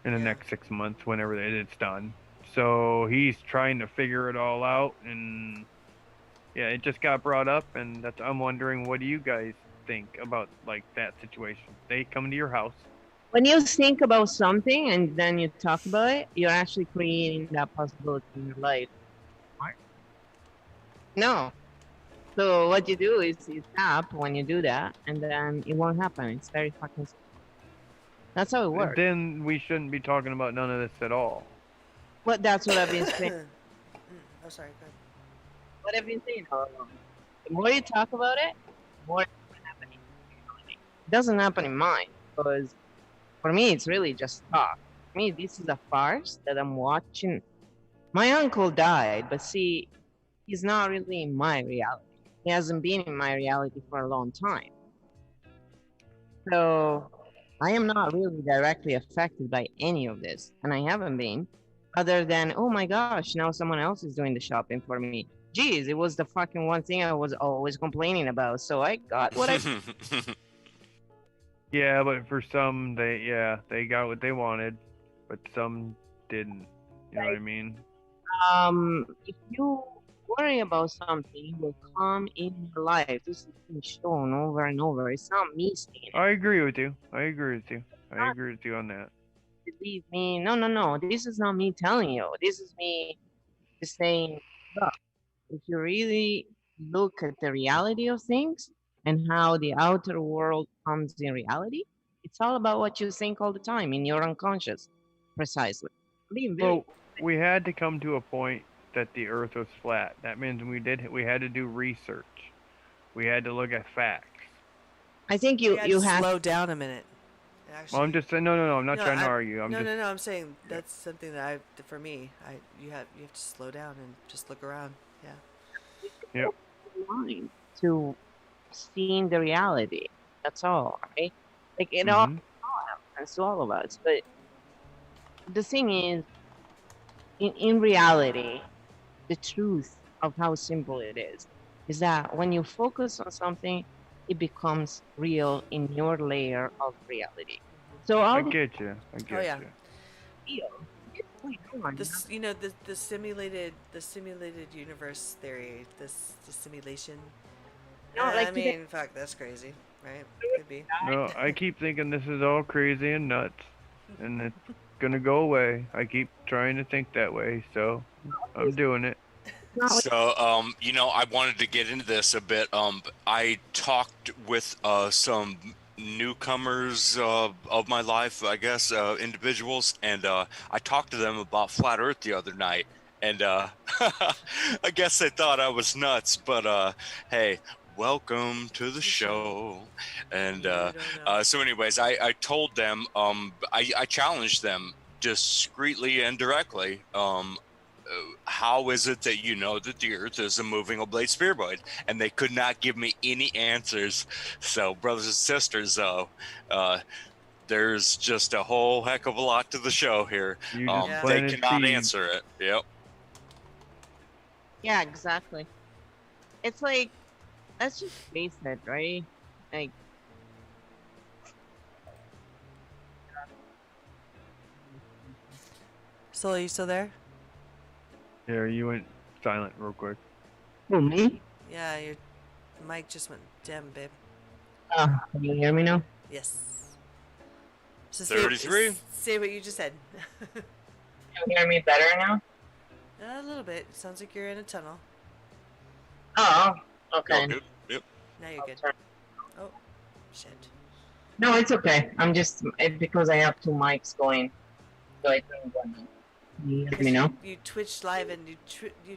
in the next 6 months, whenever it's done. So he's trying to figure it all out, and it just got brought up, and I'm wondering, what do you guys think about like that situation? They come to your house. When you think about something and then you talk about it, you're actually creating that possibility in your life. No. So what you do is you tap when you do that, and then it won't happen. It's very fucking simple. That's how it works. Then we shouldn't be talking about none of this at all. But that's what I've been saying. Oh, sorry. Go ahead. What I've been saying all along. The more you talk about it, the more it's happening. It doesn't happen in mine, because for me, it's really just talk. For me, this is a farce that I'm watching. My uncle died, but see, he's not really in my reality. He hasn't been in my reality for a long time. So I am not really directly affected by any of this, and I haven't been, other than, oh my gosh, now someone else is doing the shopping for me. Geez, it was the fucking one thing I was always complaining about, so I got what I... Yeah, but for some, they got what they wanted, but some didn't. You know what I mean? If you worry about something, it will come in your life. This has been shown over and over. It's not me saying it. I agree with you. I agree with you on that. Believe me. No. This is not me telling you. This is me just saying, look, if you really look at the reality of things and how the outer world comes in reality, it's all about what you think all the time in your unconscious. Precisely. Well, we had to come to a point that the Earth was flat. That means we had to do research. We had to look at facts. I think you had to have slow down a minute. Actually, well, I'm just saying. No. I'm not trying to argue. I'm saying that's something that for me, you have to slow down and just look around. Yeah. Yep. Mind to seeing the reality. That's all, right? Like it all happens to all of us. But the thing is, in reality, the truth of how simple it is that when you focus on something, it becomes real in your layer of reality. So I get you. Oh, yeah. Feel. Wait, come on. This, the simulated universe theory. The simulation. No, like I mean, fuck, that's crazy, right? Could be. No, I keep thinking this is all crazy and nuts, and it's gonna go away. I keep trying to think that way, so I'm doing it. So, I wanted to get into this a bit. I talked with some newcomers of my life, I guess, individuals, and I talked to them about flat Earth the other night, and I guess they thought I was nuts, but hey, welcome to the show. And You don't know. so, anyways, I told them, I challenged them discreetly and directly. How is it that you know that the Earth is a moving oblate spheroid? And they could not give me any answers. So, brothers and sisters, there's just a whole heck of a lot to the show here. You just Yeah. They planted cannot seeds. answer it. Yep. Yeah, exactly. It's like, let's just face it, right? Like, So, are you still there? Here, you went silent real quick. who, me? Yeah, your mic just went dim, babe. Can you hear me now? Yes. So 33. Say what you just said. Can you hear me better now? A little bit. Sounds like you're in a tunnel. Oh, okay. Yep. Yep. Now you're I'll good. turn- Oh, shit. No, it's okay. I'm just, because I have two mics going. So I think one. You hear me now? You Twitch live and you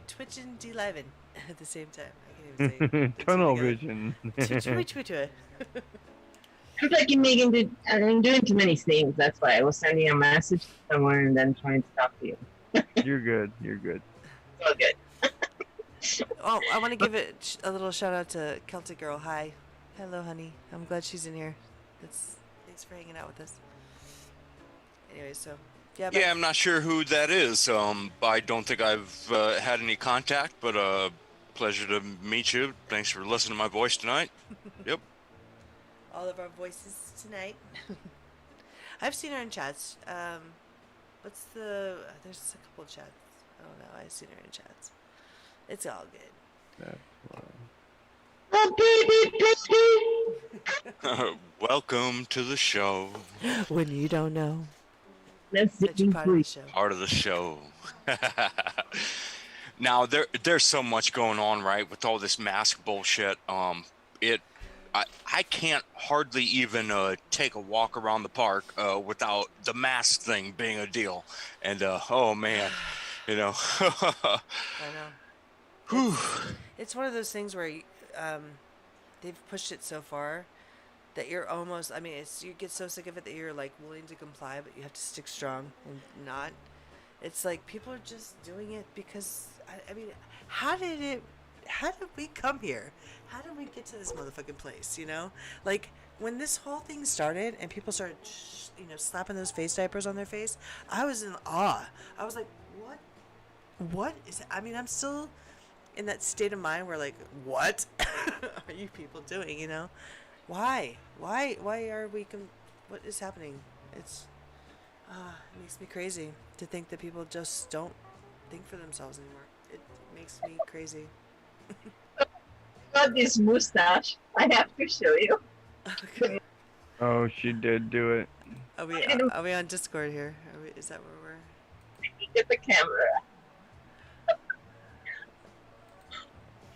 Twitch and de-live at the same time. I can't even say the two Tunnel together. vision. Twitter. I'm fucking Megan. I'm doing too many things. That's why I was sending a message to someone and then trying to talk to you. You're good. You're good. It's all good. Oh, I want to give it a little shout out to Celtic Girl. Hi. Hello, honey. I'm glad she's in here. Thanks for hanging out with us. Anyway, so yeah. Yeah, I'm not sure who that is. I don't think I've had any contact, but pleasure to meet you. Thanks for listening to my voice tonight. Yep. All of our voices tonight. I've seen her in chats. There's a couple of chats. I don't know. I've seen her in chats. It's all good. That's Oh, baby. Welcome to the show. When you don't know, Let's that you're part of the show. Part of the show. Now there's so much going on, right, with all this mask bullshit. I can't hardly even take a walk around the park without the mask thing being a deal. And oh man, I know. Whew. It's one of those things where they've pushed it so far that you're almost. I mean, you get so sick of it that you're like willing to comply, but you have to stick strong and not. It's like people are just doing it because I mean, how did we come here? How did we get to this motherfucking place? You know, like when this whole thing started and people started, slapping those face diapers on their face, I was in awe. I was like, what? What is it? I mean, I'm still in that state of mind where like, what are you people doing? You know, why are we? What is happening? It makes me crazy to think that people just don't think for themselves anymore. It makes me crazy. Got this mustache. I have to show you. Okay. Oh, she did do it. Are we on Discord here? Is that where we're? Get the camera.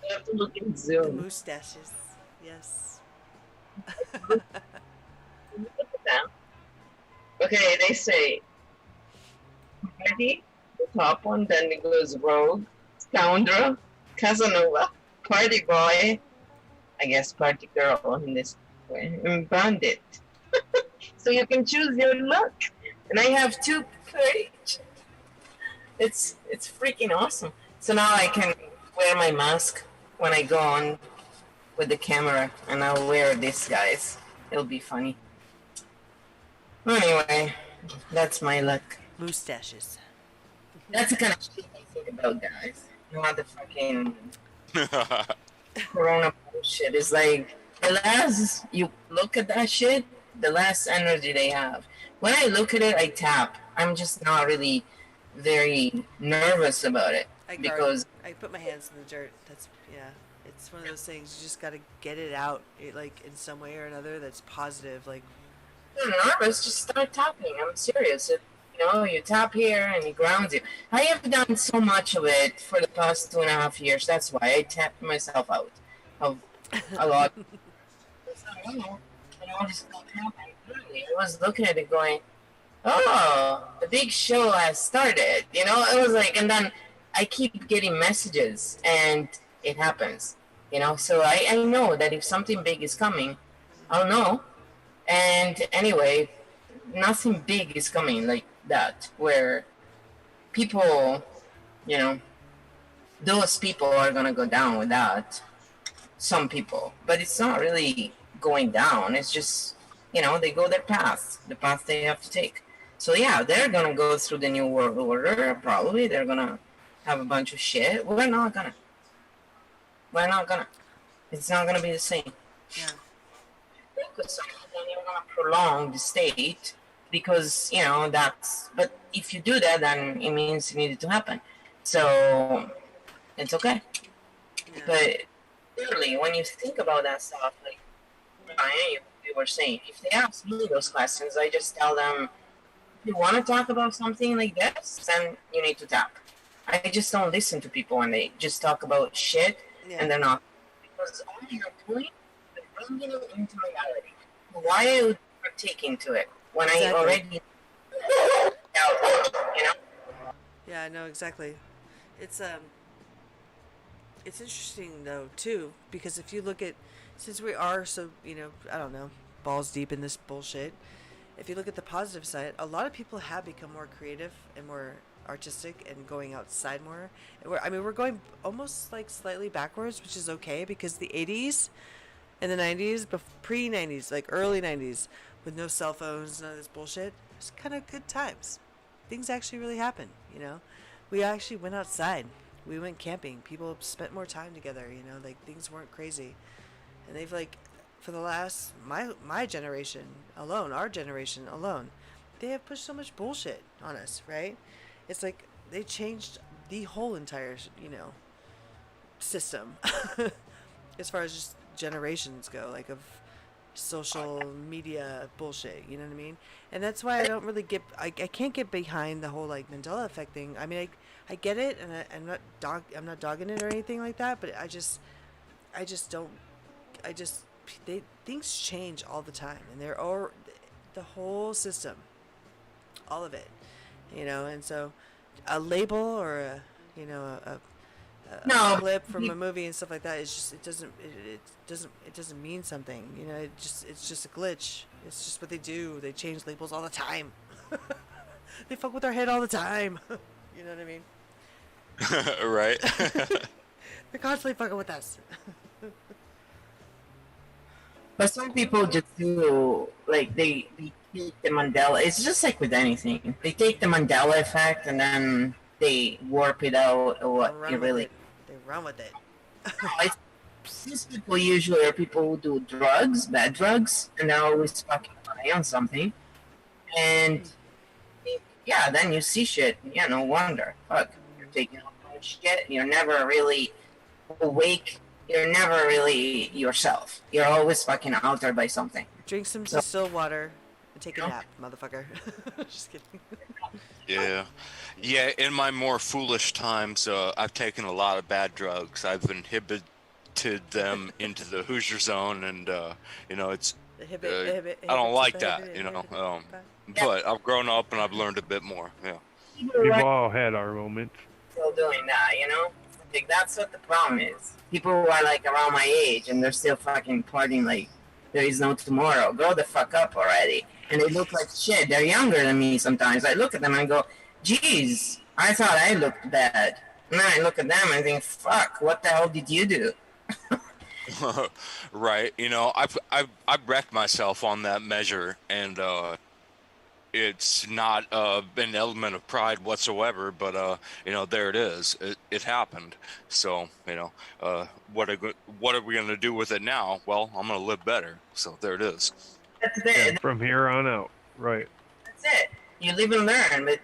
I have to look in The Zoom. mustaches. Yes. Look at them. Okay, they say Party, the top one, then it goes Rogue, Scoundrel, Casanova, Party Boy, I guess Party Girl in this way, and Bandit. So you can choose your look. And I have two per each. It's freaking awesome. So now I can wear my mask when I go on with the camera, and I'll wear this, guys. It'll be funny. Anyway, that's my look. Mustaches. That's the kind of shit I think about, guys. Not the fucking corona bullshit. It's like the less you look at that shit, the less energy they have. When I look at it, I tap. I'm just not really very nervous about it because I put my hands in the dirt. That's yeah. It's one of those things you just got to get it out, like in some way or another. That's positive. Like you're nervous, just start tapping. I'm serious. You tap here and it grounds you. I have done so much of it for the past 2.5 years. That's why I tapped myself out of a lot. Just happened. Really, I was looking at it going, oh, the big show has started. It was like, and then I keep getting messages and it happens. So I know that if something big is coming, I'll know. And anyway, nothing big is coming like that, where people, those people are going to go down with that. Some people. But it's not really going down. It's just, they go their path, the path they have to take. So yeah, they're going to go through the New World Order. Probably they're going to have a bunch of shit. We're not going to. It's not going to be the same. yeah. Because then you're going to prolong the state because, but if you do that, then it means it needed to happen. So it's okay. Yeah. But really, when you think about that stuff, like Brian, you were saying, if they ask me those questions, I just tell them, if you want to talk about something like this, then you need to tap. I just don't listen to people when they just talk about shit and they're not. Because all you're doing is bringing it into reality. Why are you partaking to it when I already Yeah, I know exactly. It's interesting though too, because if you look at, since we are so I don't know, balls deep in this bullshit. If you look at the positive side, a lot of people have become more creative and more artistic and going outside more. We're going almost like slightly backwards, which is okay because the 80s and the 90s, pre-90s, like early 90s, with no cell phones, none of this bullshit, it was kind of good times. Things actually really happened, We actually went outside. We went camping. People spent more time together, like things weren't crazy. And they've for the last, my generation alone, our generation alone, they have pushed so much bullshit on us, right? It's like they changed the whole entire, system as far as just generations go, like of social media bullshit, you know what I mean? And that's why I don't really I can't get behind the whole like Mandela effect thing. I mean, I get it, and I'm not dogging it or anything like that, but things change all the time, and the whole system, all of it, and so a label or a clip from a movie and stuff like that is just, it doesn't mean something, it's just a glitch. It's just what they do. They change labels all the time. They fuck with our head all the time. You know what I mean? Right. They're constantly fucking with us. But some people just do, like, they take the Mandela. It's just like with anything. They take the Mandela effect and then they warp it out or what you really. They run with it. These people usually are people who do drugs, bad drugs, and they're always fucking high on something. And then you see shit. Yeah, no wonder. Fuck, you're taking all that shit. You're never really awake. You're never really yourself. You're always fucking altered by something. Drink some distilled water and take a nap, motherfucker. Just kidding. Yeah. In my more foolish times, I've taken a lot of bad drugs. I've inhibited them into the Hoosier zone, and it's. I don't like that, but I've grown up and I've learned a bit more. Yeah. We've all had our moments. Still doing that, Like, that's what the problem is. People who are like around my age and they're still fucking partying like there is no tomorrow. Grow the fuck up already. And they look like shit. They're younger than me sometimes. I look at them and go, geez, I thought I looked bad. And then I look at them and think, fuck, what the hell did you do? Right. I've wrecked myself on that measure, and it's not an element of pride whatsoever, but there it is. It happened. So what are we gonna do with it now? Well, I'm gonna live better. So there it is. That's it. And from here on out, right? That's it. You live and learn. But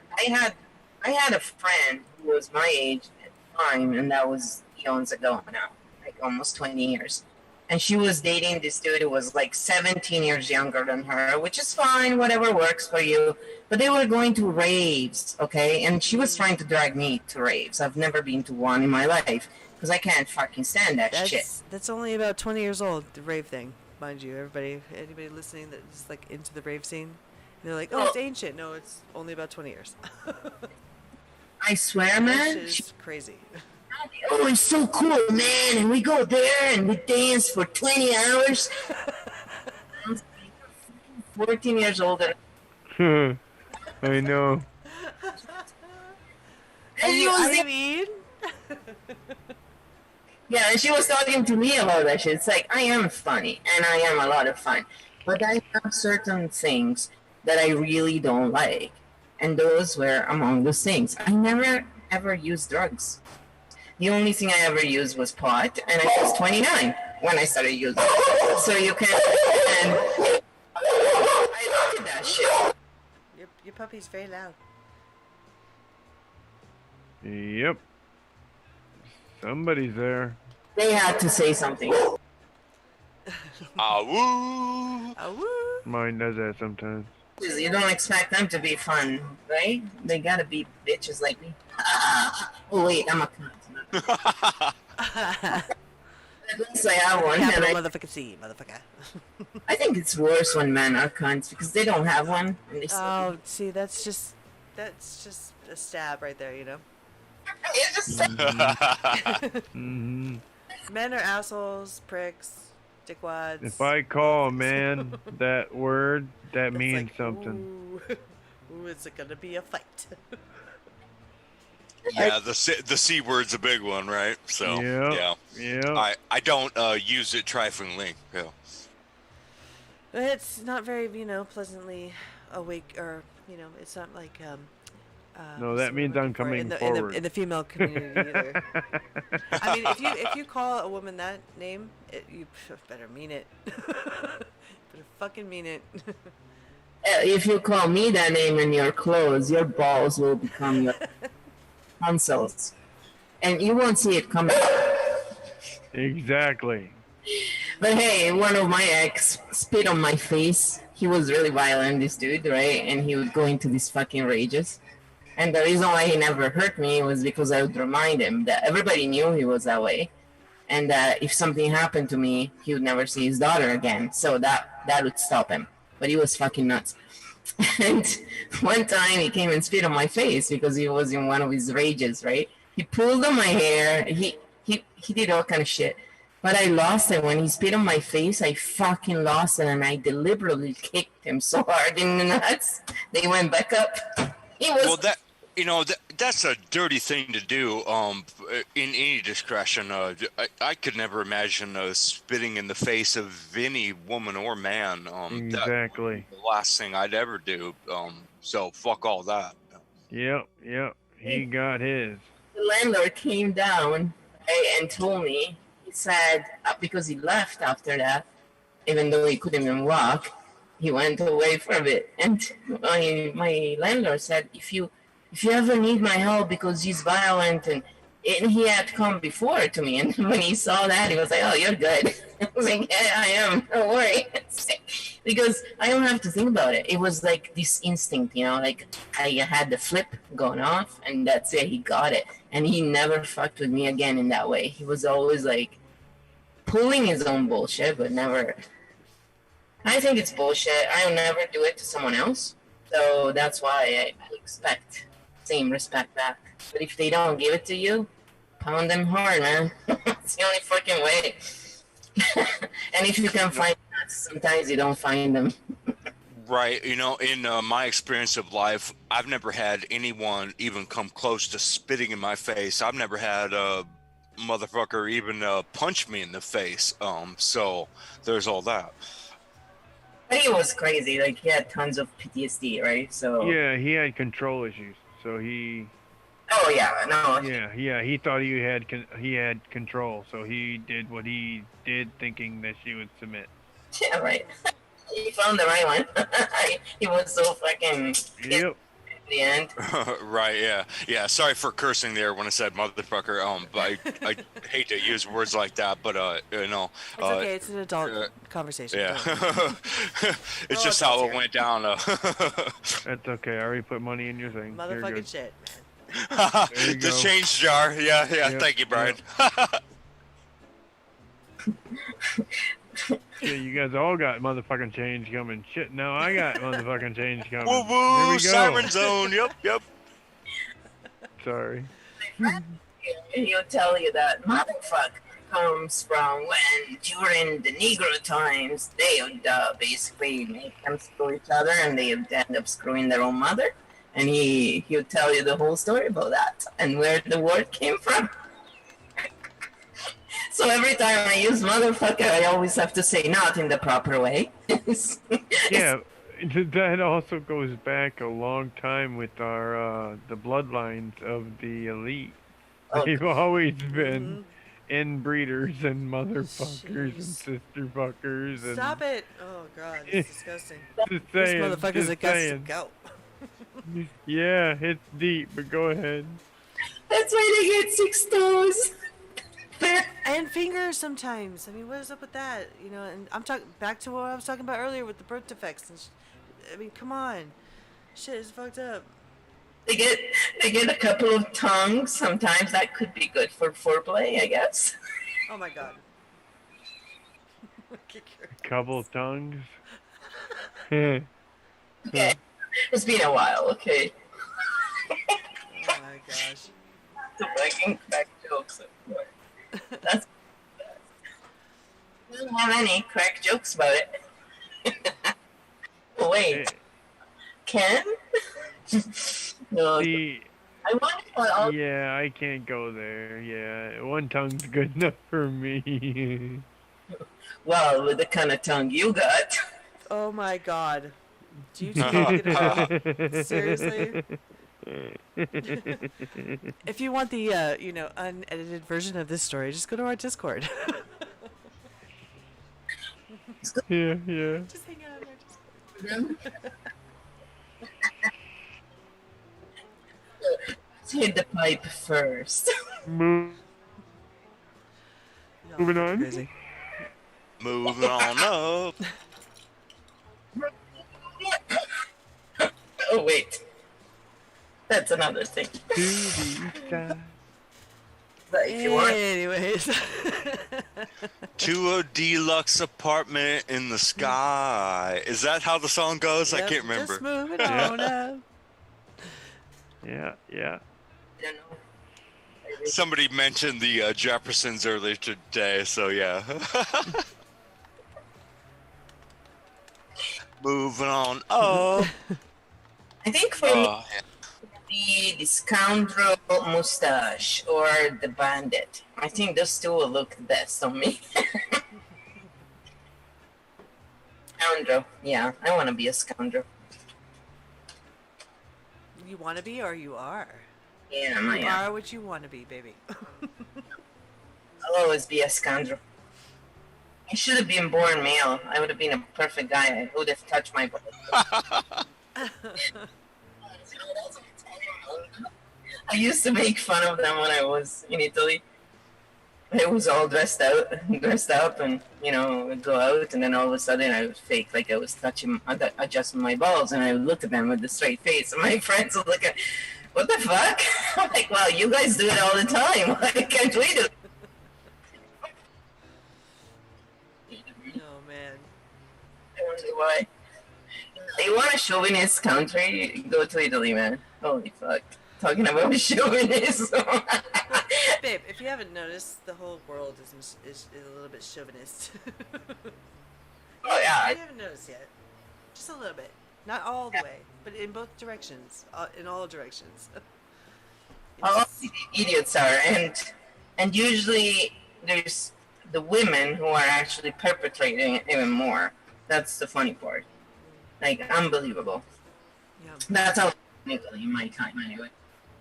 I had a friend who was my age at the time, and that was eons ago now, like almost 20 years. And she was dating this dude who was like 17 years younger than her, which is fine, whatever works for you. But they were going to raves, okay? And she was trying to drag me to raves. I've never been to one in my life because I can't fucking stand that shit. That's only about 20 years old, the rave thing, mind you. Anybody listening that's like into the rave scene, and they're like, oh, it's ancient. No, it's only about 20 years. I swear, man. She's crazy. Oh, it's so cool, man. And we go there and we dance for 20 hours. 14 years older. I know. And you mean? Yeah, and she was talking to me about that shit. It's like, I am funny, and I am a lot of fun. But I have certain things that I really don't like. And those were among those things. I never, ever used drugs. The only thing I ever used was pot, and I was 29 when I started using it. So you can... And I looked at that shit. Your puppy's very loud. Yep. Somebody's there. They had to say something. Awoo! Awoo! Mine does that sometimes. You don't expect them to be fun, right? They gotta be bitches like me. Oh wait, I'm a cunt. At least I have one. Capital motherfucker C, motherfucker. I think it's worse when men are cunts because they don't have one. And they Oh, see, that's just a stab right there, you know. Mm-hmm. Men are assholes, pricks, dickwads. If I call a man that word, that it's means like, something. Ooh, is it gonna be a fight? Yeah, the C word's a big one, right? So Yeah. I don't use it triflingly. Yeah. It's not very, pleasantly awake, or it's not like No, that means I'm coming forward. in the female community either. I mean, if you call a woman that name, you better mean it. Better fucking mean it. If you call me that name in your clothes, your balls will become your tonsils, and you won't see it coming. Exactly. But hey, one of my ex spit on my face. He was really violent, this dude, right? And he would go into these fucking rages. And the reason why he never hurt me was because I would remind him that everybody knew he was that way. And that if something happened to me, he would never see his daughter again. So that would stop him. But he was fucking nuts. And one time he came and spit on my face because he was in one of his rages, right? He pulled on my hair. He did all kind of shit. But I lost it. When he spit on my face, I fucking lost it. And I deliberately kicked him so hard in the nuts. They went back up. Well, that's a dirty thing to do. In any discretion, I could never imagine spitting in the face of any woman or man. Exactly. The last thing I'd ever do. So fuck all that. Yep. He got his. The landlord came down and told me. He said because he left after that, even though he couldn't even walk. He went away for a bit, and my landlord said, if you ever need my help because he's violent, and he had come before to me, and when he saw that, he was like, oh, you're good. I was like, yeah, I am, don't worry. Because I don't have to think about it. It was like this instinct, like I had the flip going off, and that's it, he got it. And he never fucked with me again in that way. He was always like pulling his own bullshit, but never... I think it's bullshit. I'll never do it to someone else. So that's why I expect same respect back. But if they don't give it to you, pound them hard, man. It's the only fucking way. And if you can find nuts, sometimes you don't find them. Right. In my experience of life, I've never had anyone even come close to spitting in my face. I've never had a motherfucker even punch me in the face. So there's all that. He was crazy. Like, he had tons of PTSD, right? So Yeah, he had control issues. So he... Oh, yeah, no. Yeah, he thought he had control. So he did what he did thinking that she would submit. Yeah, right. He found the right one. He was so fucking... Yep. the end. Right, yeah. Sorry for cursing there when I said motherfucker. But I hate to use words like that, but It's okay. It's an adult conversation. yeah. Don't- It's all just how adults it here. went down. That's okay. I already put money in your thing. You're Motherfucking good. shit, man. There you The go. change jar. Yeah. Yep, Thank you, Brian. Yeah, you guys all got motherfucking change coming. Shit, now I got motherfucking change coming. Woo Here woo, we go. Siren Zone. Yep. Sorry. He'll tell you that motherfucker comes from when during the Negro times they would basically make them screw each other and they would end up screwing their own mother. And he'll tell you the whole story about that and where the word came from. So every time I use motherfucker, I always have to say not in the proper way. Yeah, that also goes back a long time with our the bloodlines of the elite. Oh. They've always been inbreeders and motherfuckers and Jeez. sister fuckers and Stop it! Oh god, it's disgusting. just This saying, motherfucker's just a guts to saying. go. Yeah, it's deep, but go ahead. That's why they get 6 toes. And fingers sometimes. I mean, what is up with that? You know, and I'm talking back to what I was talking about earlier with the birth defects. And I mean, come on, shit is fucked up. They get a couple of tongues. Sometimes that could be good for foreplay, I guess. Oh my god. Couple of tongues. Okay. It's been a while, okay. Oh my gosh. So I can crack jokes. That's. I don't have any crack jokes about it. Wait, Ken? No, See, I wonder what all. yeah, I can't go there. Yeah, one tongue's good enough for me. Well, with the kind of tongue you got. Oh my god. Do you two get it off? Seriously? If you want the unedited version of this story, just go to our Discord. Yeah. Just hang out on our Discord. Let's hit the pipe first. Moving No, on. crazy. Moving on up. Oh, wait. That's another thing. To the side. But if you want. Anyways. To a deluxe apartment in the sky. Is that how the song goes? I Yep, can't remember. Just moving on up. Yeah. I don't know. Somebody mentioned the Jeffersons earlier today, so yeah. Moving on up. I think for me, the scoundrel mustache or the bandit. I think those two will look the best on me. Scoundrel. Yeah, I want to be a scoundrel. You want to be or you are? Yeah, You I am. are what you want to be, baby. I'll always be a scoundrel. I should have been born male. I would have been a perfect guy. I would have touched my balls. I used to make fun of them when I was in Italy. I was all dressed up, and would go out, and then all of a sudden I would fake like I was adjusting my balls, and I would look at them with a straight face, and my friends would look at, what the fuck? I'm like, well, you guys do it all the time. Why can't we do it? Oh man. I wonder why. You want a chauvinist country? Go to Italy, man. Holy fuck. Talking about chauvinism. Babe, if you haven't noticed, the whole world is a little bit chauvinist. Oh, yeah. You haven't noticed yet. Just a little bit. Not all the way, but in both directions. In all directions. All the idiots are, and usually there's the women who are actually perpetrating it even more. That's the funny part. Like, unbelievable. Yeah. That's how in my time, anyway.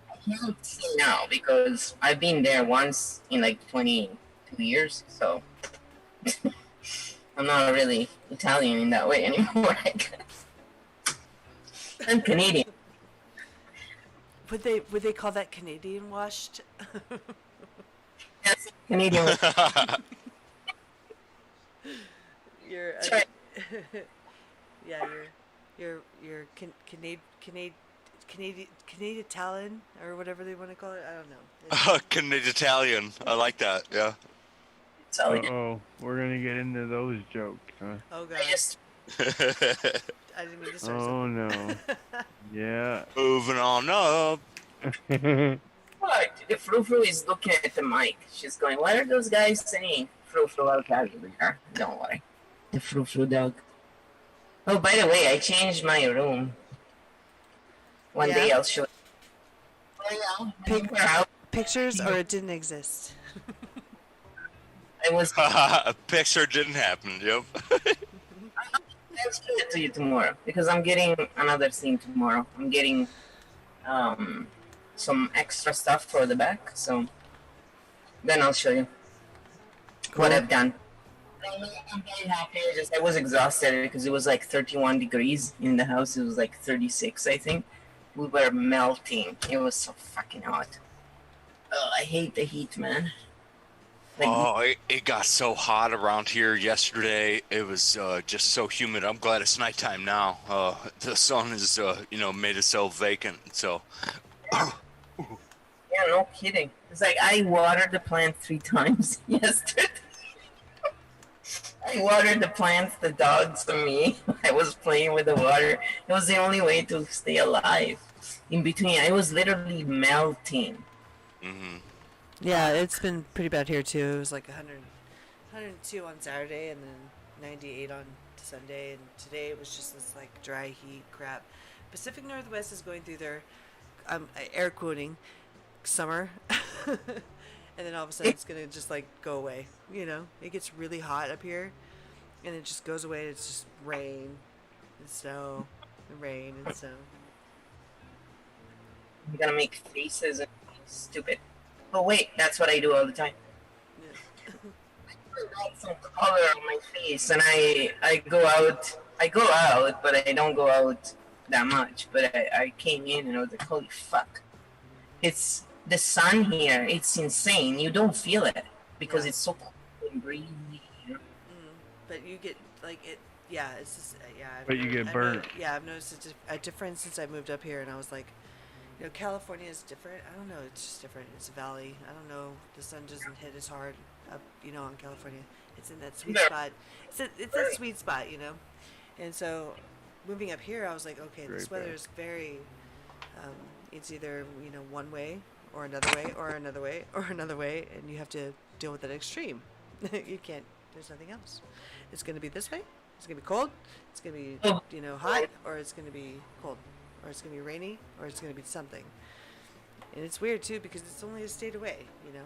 I can't see now because I've been there once in like 22 years, so I'm not really Italian in that way anymore, I guess. I'm Canadian. would they call that Canadian washed? Yes, Canadian. You're That's right. yeah, you're Canadian Italian or whatever they want to call it. I don't know. Canadian Italian. I like that. Yeah. So Uh-oh. We're going to get into those jokes, huh? Oh god, I just I didn't mean to start Oh, something. no. Yeah. Moving on up. what? The Frou is looking at the mic. She's going, "What are those guys saying?" Frou, I'll tell you later. Don't worry. The Frou dog. Oh, by the way, I changed my room. One Yeah? day I'll show. Oh, yeah. Pictures or it didn't exist. I was. A picture didn't happen. Yep. I'll show it to you tomorrow because I'm getting another scene tomorrow. I'm getting some extra stuff for the back, so then I'll show you what I've done. I'm very happy. I was exhausted because it was like 31 degrees in the house. It was like 36, I think. We were melting. It was so fucking hot. Oh, I hate the heat, man. Like, it got so hot around here yesterday. It was just so humid. I'm glad it's nighttime now. The sun is, made itself vacant. So, yeah, no kidding. It's like I watered the plant 3 times yesterday. I watered the plants, the dogs, and me. I was playing with the water. It was the only way to stay alive. In between, I was literally melting. mm-hmm. Yeah, it's been pretty bad here too. It was like 102 on Saturday and then 98 on Sunday, and today it was just this like dry heat crap. Pacific Northwest is going through their air quoting summer, and then all of a sudden it's gonna just like go away. You know, it gets really hot up here, and it just goes away. It's just rain and snow, and rain and snow. I'm gonna make faces and be stupid. Oh wait, that's what I do all the time. Yeah. I got some color on my face, and I go out. I go out, but I don't go out that much. But I came in and I was like, holy fuck! It's the sun here. It's insane. You don't feel it because it's so cool and breezy. But you get like it. Yeah, it's just yeah. But you get burnt. I've noticed a difference since I moved up here, and I was like, you know, California is different. I don't know. It's just different. It's a valley. I don't know. The sun doesn't hit as hard up, you know, in California. It's in that sweet spot. It's that sweet spot, you know. And so, moving up here, I was like, okay, this weather is very. It's either one way or another way or another way or another way, and you have to deal with that extreme. You can't. There's nothing else. It's going to be this way. It's going to be cold. It's going to be hot, or it's going to be cold, or it's going to be rainy, or it's going to be something. And it's weird too because it's only a state away, you know.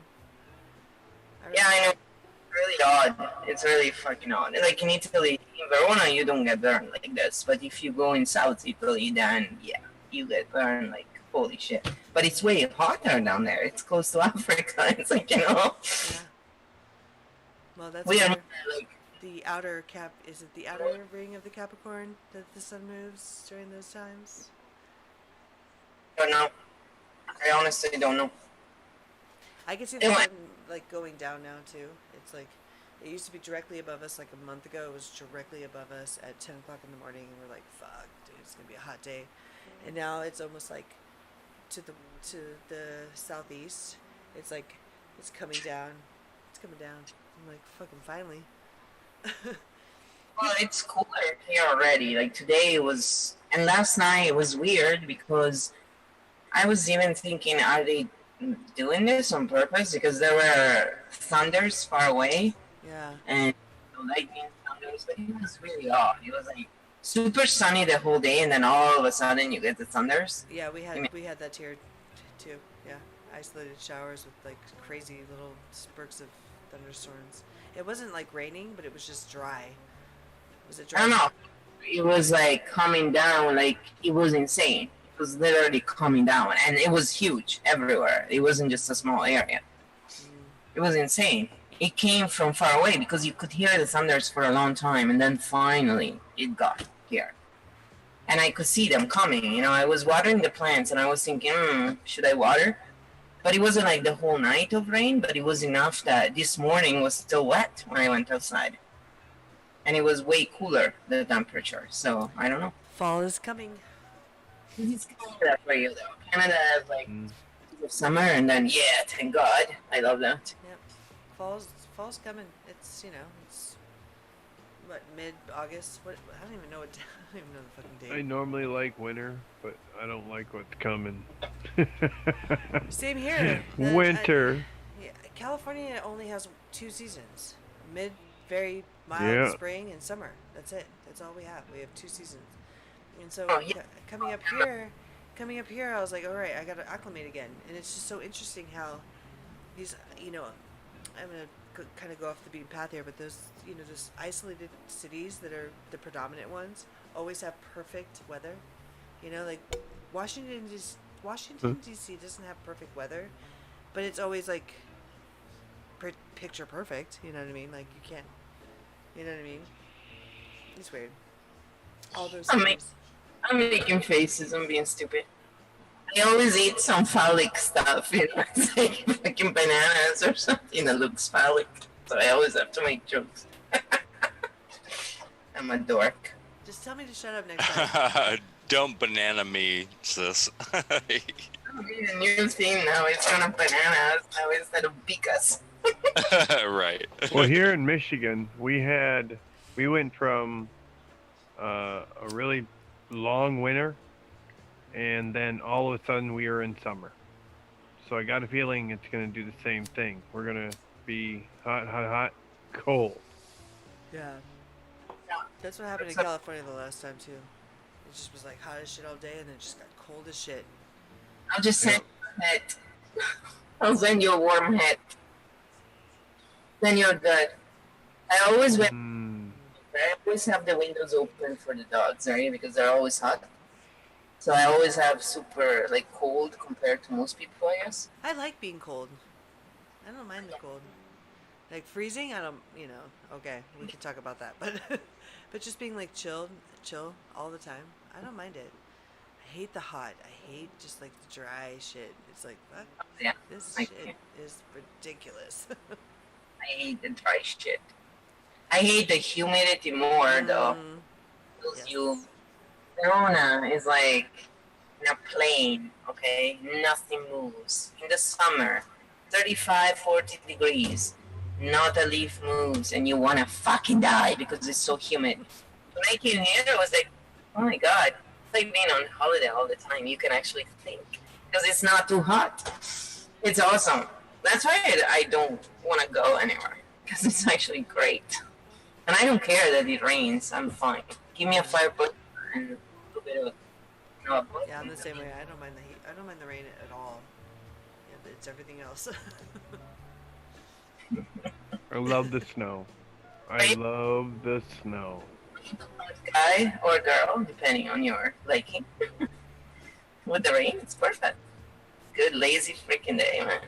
Yeah, I know. It's really odd. It's really fucking odd. Like in Italy, in Verona, you don't get burned like this. But if you go in South Italy, then yeah, you get burned like holy shit. But it's way hotter down there. It's close to Africa. It's like Yeah. Well, that's we are where like the outer cap. Is it the outer ring of the Capricorn that the sun moves during those times? don't know. I honestly don't know. I can see the sun like going down now too. It's like it used to be directly above us like a month ago. It was directly above us at 10 o'clock in the morning, and we're like, "Fuck, dude, it's gonna be a hot day." And now it's almost like to the southeast. It's like it's coming down. It's coming down. I'm like, fucking finally. Well, it's cooler here already. Like today it was, and last night it was weird because I was even thinking, are they doing this on purpose? Because there were thunders far away Yeah. and lightning thunders, but it was really odd. It was like super sunny the whole day, and then all of a sudden you get the thunders. Yeah, we had that here too. Yeah, isolated showers with like crazy little spurts of thunderstorms. It wasn't like raining, but it was just dry. Was it dry? I don't know. It was like coming down, like it was insane. It was literally coming down, and it was huge everywhere. It wasn't just a small area. It was insane. It came from far away because you could hear the thunders for a long time, and then finally it got here. and I could see them coming. You know, I was watering the plants, and I was thinking, should I water? But it wasn't like the whole night of rain, but it was enough that this morning was still wet when I went outside. And it was way cooler, the temperature. So, I don't know. Fall is coming. It's Canada for you, though. Canada has, like, summer, and then, yeah, thank God. I love that. Yep. Fall's coming. It's, you know, it's what, mid-August? What, I don't even know what I don't even know the fucking I date. normally like winter, but I don't like what's coming. Same here. Winter. Yeah, California only has 2 seasons. Very mild Yeah. spring and summer. That's it. That's all we have. We have 2 seasons. And so Oh, yeah. coming up here, I was like, all right, I got to acclimate again. And it's just so interesting how these, you know, I'm going to kind of go off the beaten path here, but those, you know, just isolated cities that are the predominant ones always have perfect weather. You know, like Washington D.C. doesn't have perfect weather, but it's always like picture perfect. You know what I mean? Like you can't. You know what I mean? It's weird. All those cities. I'm making faces. I'm being stupid. I always eat some phallic stuff, you know, it's like fucking bananas or something that looks phallic. So I always have to make jokes. I'm a dork. Just tell me to shut up next time. Don't banana me, sis. I'm doing a new thing now. It's gonna bananas now instead of picas. Right. Well, here in Michigan, we went from a really long winter, and then all of a sudden we are in summer. So I got a feeling it's going to do the same thing. We're going to be hot, cold. Yeah. That's what happened in California the last time too. It just was like hot as shit all day, and then it just got cold as shit. I'll just send you a hat. I'll send you a warm hat. Then you're good. I always have the windows open for the dogs, right? Because they're always hot. So I always have super like cold compared to most people, I guess. I like being cold. I don't mind the cold. Like freezing, I don't. You know. Okay, we can talk about that, but but just being like chill all the time. I don't mind it. I hate the hot. I hate just like the dry shit. It's like, fuck, Yeah, this I shit is ridiculous. I hate the dry shit. I hate the humidity more though. Because Yes. Corona is like in a plane, okay? Nothing moves. In the summer, 35, 40 degrees. Not a leaf moves, and you wanna fucking die because it's so humid. When I came here, I was like, oh my god, it's like being on holiday all the time. You can actually think because it's not too hot. It's awesome. That's why I don't want to go anywhere because it's actually great. And I don't care that it rains. I'm fine. Give me a fire pit and a little bit of Yeah, I'm the same way. I don't mind the heat. I don't mind the rain at all. Yeah, but it's everything else. I love the snow. I love the snow. guy or girl, depending on your liking. With the rain, it's perfect. Good lazy freaking day, man.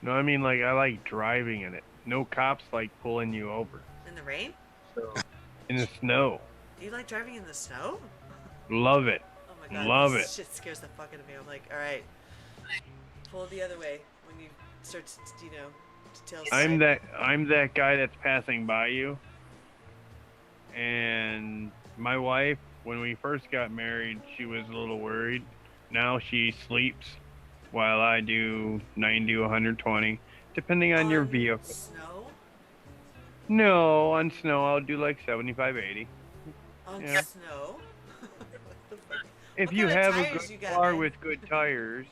No, I mean, like, I like driving in it. No cops like pulling you over. In the rain? In the snow. Do you like driving in the snow? Love it. Oh my god, Love this it. shit scares the fuck out of me. I'm like, alright, pull the other way when you start to, you know, to tail I'm slide. that guy that's passing by you. And my wife, when we first got married, she was a little worried. Now she sleeps while I do 90 to 120, depending on your vehicle. Snow? No, on snow I'll do like 75, 80. On Yeah. snow? What the fuck? If What you kind of have a tires good you got, car man? with good tires,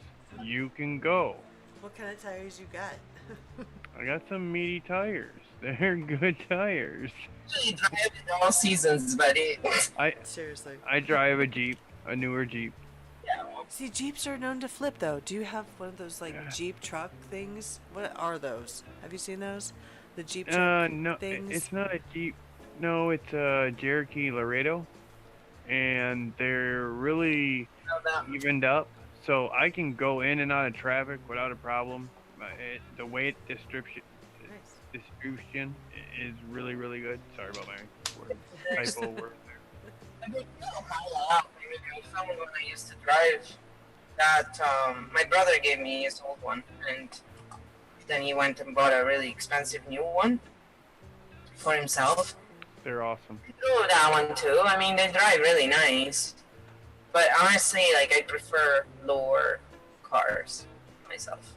you can go. What kind of tires you got? I got some meaty tires. They're good tires. Usually drive in all seasons, buddy. Seriously. I drive a Jeep, a newer Jeep. Yeah. See, Jeeps are known to flip, though. Do you have one of those, like, Yeah. Jeep truck things? What are those? Have you seen those? The Jeep truck No, things? it's not a Jeep. No, it's a Cherokee Laredo, and they're really evened up, so I can go in and out of traffic without a problem. The weight distribution is really, really good. Sorry about my typo word there. I mean, no, I mean, I found one I used to drive that my brother gave me his old one, and then he went and bought a really expensive new one for himself. They're awesome. I drove that one too. I mean, they drive really nice, but honestly, like I prefer lower cars myself.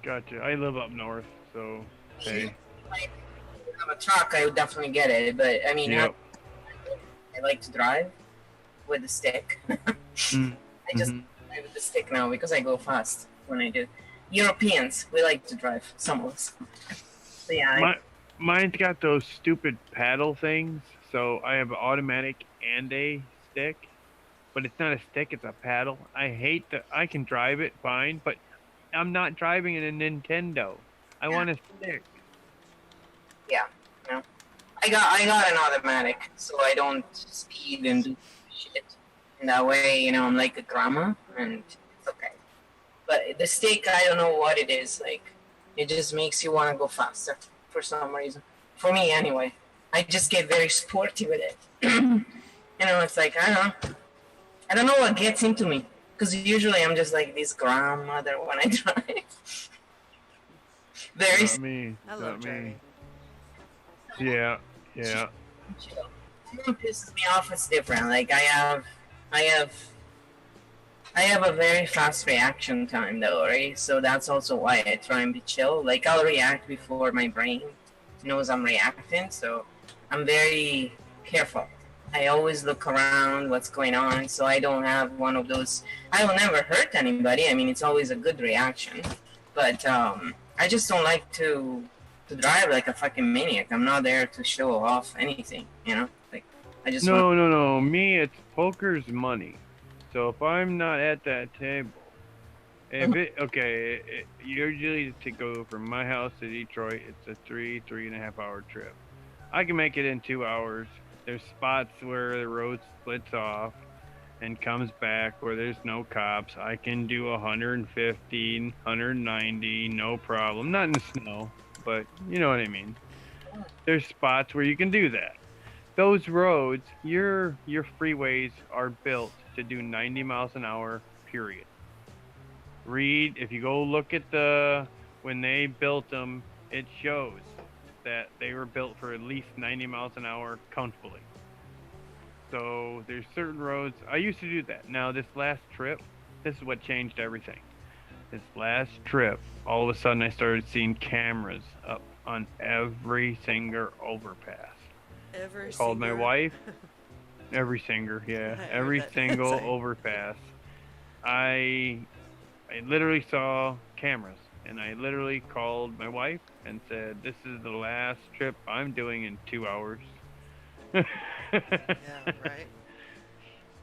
Gotcha. I live up north, so hey. Like, if I have a truck, I would definitely get it, but I mean, Yep. I like to drive with the stick. Mm. I just Mhm. drive with the stick now because I go fast when I do. Europeans, we like to drive, some of us. But yeah, Mine's got those stupid paddle things, so I have an automatic and a stick, but it's not a stick, it's a paddle. I hate that. I can drive it fine, but I'm not driving in a Nintendo. I want a stick. yeah, no. I got an automatic, so I don't speed and do shit. And that way, I'm like a grandma, and it's okay. But the stick, I don't know what it is. Like, it just makes you want to go faster for some reason. For me, anyway. I just get very sporty with it. It's like, I don't know what gets into me. Because usually I'm just like this grandmother when I drive. Very Not me. I love Not me. driving. Yeah. Yeah. chill. What pisses me off is different. Like I have a very fast reaction time though, right? So that's also why I try and be chill. Like I'll react before my brain knows I'm reacting, so I'm very careful. I always look around what's going on so I don't have one of those I will never hurt anybody. I mean it's always a good reaction. But I just don't like to drive like a fucking maniac. I'm not there to show off anything. Like I just want No. Me, it's poker's money. So if I'm not at that table, usually to go from my house to Detroit, it's a 3.5 hour trip. I can make it in 2 hours. There's spots where the road splits off and comes back where there's no cops. I can do 115, 190, no problem. Not in the snow, but you know what I mean. There's spots where you can do that. Those roads, your freeways are built to do 90 miles an hour, period. If you go look at when they built them, it shows that they were built for at least 90 miles an hour comfortably. So there's certain roads. I used to do that. Now this last trip, this is what changed everything. This last trip, all of a sudden I started seeing cameras up on every single overpass. Called my wife. Every single, yeah, I every heard that. single Sorry. overpass. I literally saw cameras, and I literally called my wife and said, "This is the last trip I'm doing in 2 hours." Yeah, right.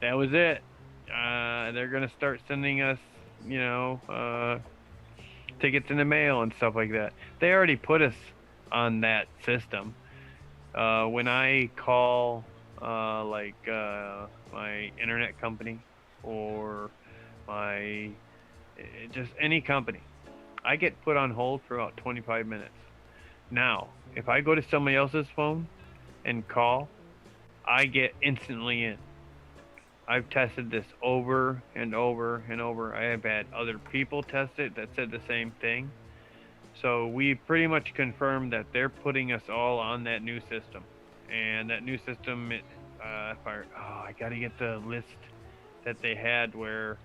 That was it. They're gonna start sending us, tickets in the mail and stuff like that. They already put us on that system. When I call, my internet company or my just any company, I get put on hold for about 25 minutes. Now, if I go to somebody else's phone and call, I get instantly in. I've tested this over and over and over. I have had other people test it that said the same thing. So we pretty much confirmed that they're putting us all on that new system. And that new system, I gotta get the list that they had where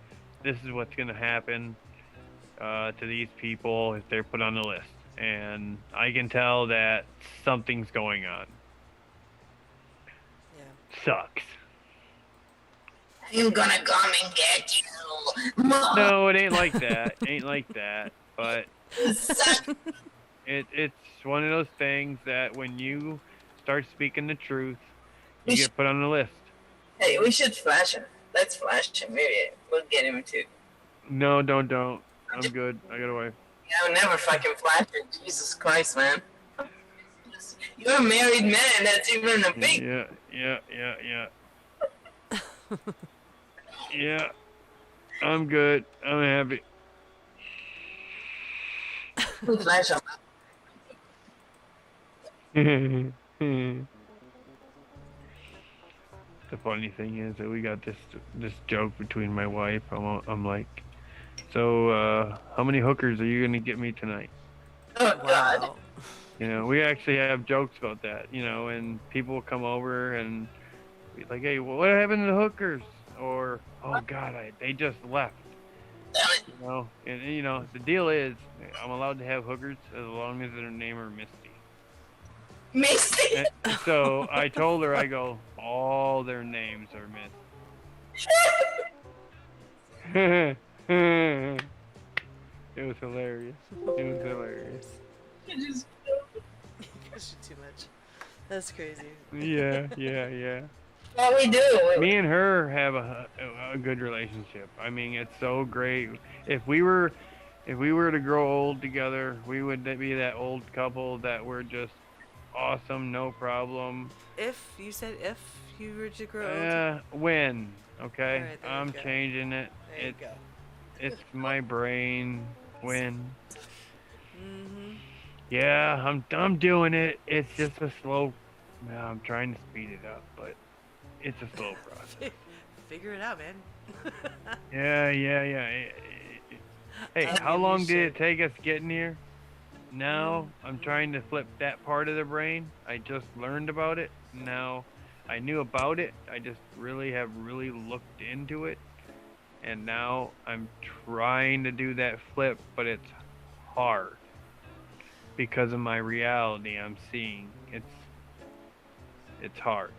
this is what's gonna happen to these people if they're put on the list. And I can tell that something's going on. Yeah. Sucks. I'm gonna come and get you. Mom. No, it ain't like that. Ain't like that. But Son. it's one of those things that when you start speaking the truth, you get put on the list. Hey, we should flash him. Let's flash him. Maybe we'll get him too. No, don't. I'm good. I got a wife. Yeah, I'll never fucking flash him. Jesus Christ, man. You're a married man. That's even a big. Yeah. Yeah. I'm good. I'm happy. Flash him. The funny thing is that we got this joke between my wife. I'm like, so how many hookers are you gonna get me tonight? Oh God. Wow. You know, we actually have jokes about that. You know, and people will come over and be like, hey, well, what happened to the hookers? Or oh God, they just left. You know, and you know the deal is I'm allowed to have hookers as long as their name are Misty. Misty. And so I told her, I go, all their names are Misty. It was hilarious. It was hilarious. You just Gives you too much. That's crazy. Yeah. what we do. Me and her have a good relationship. I mean, it's so great. If we were to grow old together, we would be that old couple that were just awesome, no problem. If you said if you were to grow old, When, okay? Alright, there you I'm go. changing it. there you go. It's my brain. When. Mm-hmm. Yeah, I'm doing it. It's just a slow. No, I'm trying to speed it up, but it's a slow process. Figure it out, man. Yeah. Hey, I'll how give you long did it shit. take us getting here? Now I'm trying to flip that part of the brain. I just learned about it. Now I knew about it. I just have really looked into it. And now I'm trying to do that flip, but it's hard because of my reality I'm seeing. It's hard.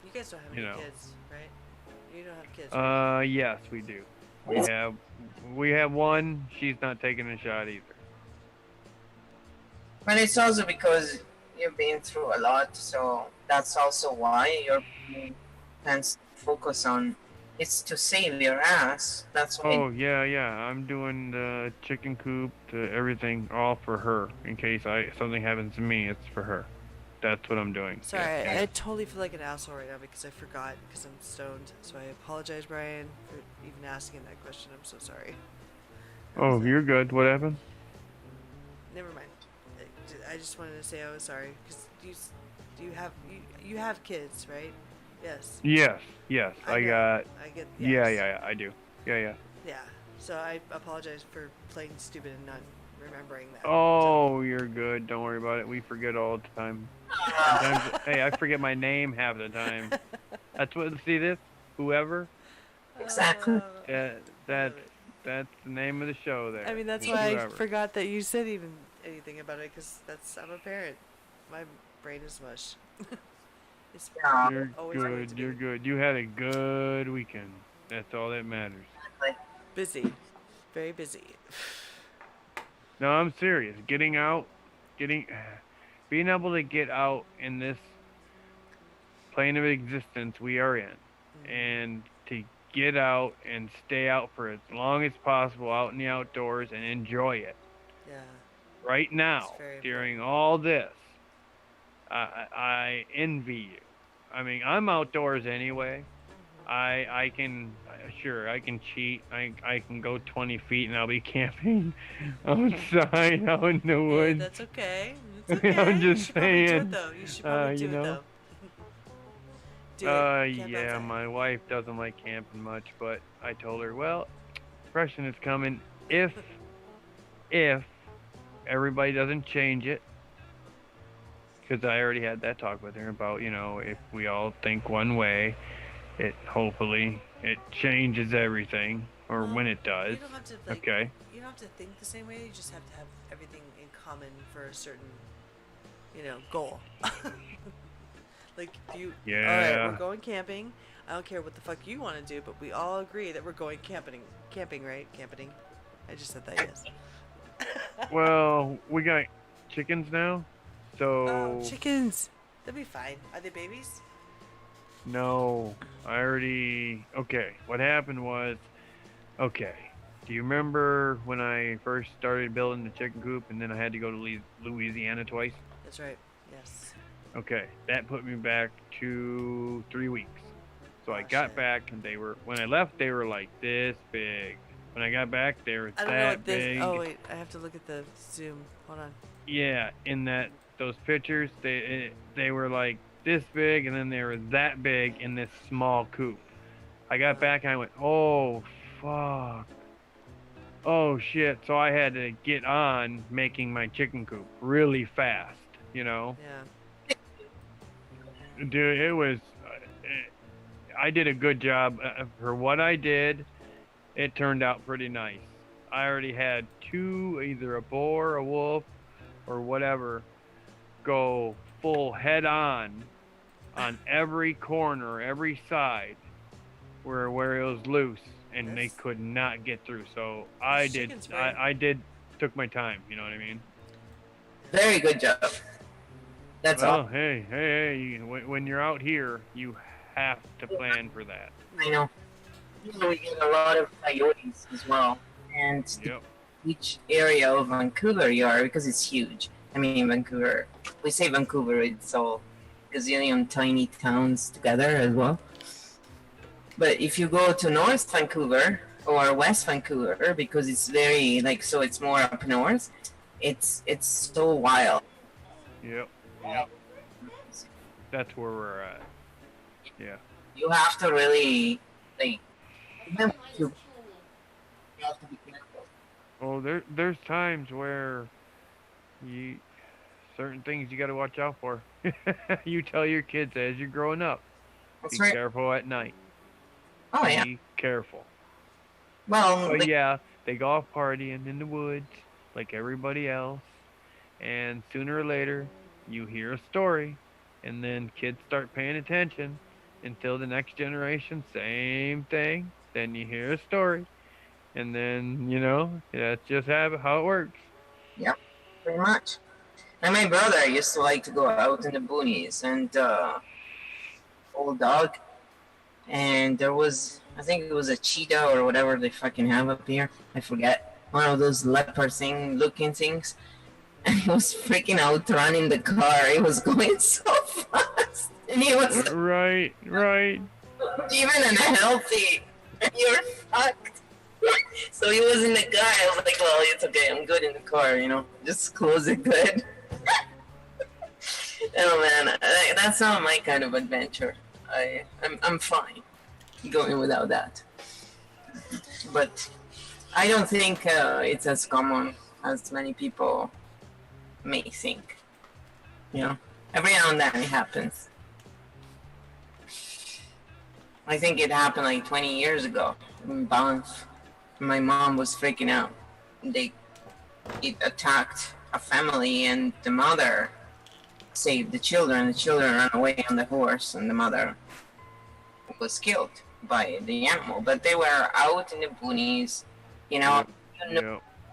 You guys don't have You any know. kids, right? You don't have kids. Right? Yes, we do. We have one. She's not taking a shot either. But it's also because you've been through a lot, so that's also why your brain tends to focus on it's to save your ass. That's why. Oh yeah. I'm doing the chicken coop, the everything, all for her. In case something happens to me, it's for her. That's what I'm doing. Sorry, Yeah. I totally feel like an asshole right now because I forgot because I'm stoned. So I apologize, Brian, for even asking that question. I'm so sorry. Oh, you're good. What happened? Never mind. I just wanted to say I was sorry because you have kids, right? Yes. Yes. I know. got. I get. Yeah, Yes. I do. Yeah. Yeah. So I apologize for playing stupid and not remembering that. Oh, you're good. Don't worry about it. We forget all the time. Sometimes, hey, I forget my name half the time. That's what. See this? Whoever. Exactly. That's the name of the show. There. I mean, that's is why I whoever. forgot that you said even anything about it because I'm a parent. My brain is mush. It's Yeah. You're always going to good. be You're good. You had a good weekend. That's all that matters. busy, very busy. No, I'm serious. Being able to get out in this plane of existence we are in, and to get out and stay out for as long as possible out in the outdoors and enjoy it. Yeah. Right now, It's very during all this, I envy you. I mean, I'm outdoors anyway. I can I can cheat. I can go 20 feet and I'll be camping outside out in the Hey, woods. that's okay. It's okay. I'm You just should probably do saying, it though. You should probably do you it know. though. Do it. Camp Yeah, outside. my wife doesn't like camping much, but I told her, well, depression is coming if everybody doesn't change it. Because I already had that talk with her about, if we all think one way, hopefully it changes everything, or Well, when it does. You don't have to Okay. You don't have to think the same way. You just have to have everything in common for a certain, goal. Like if you. All right, Yeah. we're going camping. I don't care what the fuck you want to do, but we all agree that we're going camping. Camping, right? Camping. I just said that. Yes. Well, we got chickens now, so Oh, chickens. That'd be fine. Are they babies? no, I already. Okay, what happened was, okay. Do you remember when I first started building the chicken coop, and then I had to go to Louisiana twice? That's right. Yes. Okay, that put me back 2-3 weeks. So I Oh, got shit. back, and when I left, they were like this big. When I got back, they were I don't know that what this. big. Oh wait, I have to look at the zoom. Hold on. Yeah, in those pictures, they were like this big, and then they were that big in this small coop. I got back and I went, oh fuck. Oh shit. So I had to get on making my chicken coop really fast, you know? Yeah. Dude, it was. I did a good job for what I did. It turned out pretty nice. I already had two, either a boar, a wolf, or whatever, go full head on every corner, every side, where it was loose, and they That's, could not get through. So those chickens were. I took my time. You know what I mean? Very good job. That's all. Well, hey, when you're out here, you have to plan for that. I know. We get a lot of coyotes as well, and Yep. each area of Vancouver you are, because it's huge. I mean, Vancouver. We say Vancouver, it's all gazillion tiny towns together as well. But if you go to North Vancouver or West Vancouver, because it's very so it's more up north, it's so wild. Yep. That's where we're at. Yeah. You have to really you have to be careful. Oh, there's times where certain things you got to watch out for. You tell your kids as you're growing up, That's be right. careful at night. Oh yeah. Be careful. Well, But yeah, they go off partying in the woods like everybody else, and sooner or later you hear a story, and then kids start paying attention until the next generation, same thing. Then you hear a story, and then that's just how it works. yep, pretty much. And my brother used to like to go out in the boonies and old dog. And there was, I think it was a cheetah or whatever they fucking have up here. I forget. One of those leopard looking things. And he was freaking out running the car. He was going so fast. And he was Right. even unhealthy. You're fucked. So he was in the car. I was like, well, it's okay. I'm good in the car, Just close it good. Oh, man. That's not my kind of adventure. I'm fine going without that. But I don't think it's as common as many people may think. Every now and then it happens. I think it happened like 20 years ago in Banff. My mom was freaking out. It attacked a family, and the mother saved the children. The children ran away on the horse, and the mother was killed by the animal. But they were out in the boonies, Yep.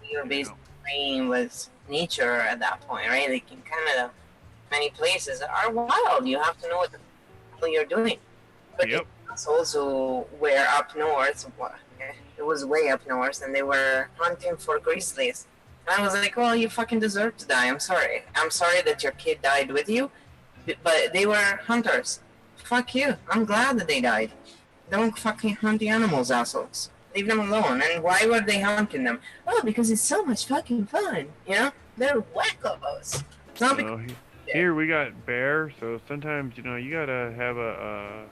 You're basically playing with nature at that point, right? Like in Canada, many places are wild. You have to know what the hell you're doing. But Yep. it's also where up north, it was way up north, and they were hunting for grizzlies. And I was like, well, you fucking deserve to die. I'm sorry. I'm sorry that your kid died with you, but they were hunters. Fuck you. I'm glad that they died. Don't fucking hunt the animals, assholes. Leave them alone. And why were they hunting them? Oh, because it's so much fucking fun. They're wackos. It's not because Here we got bear, so sometimes you gotta have a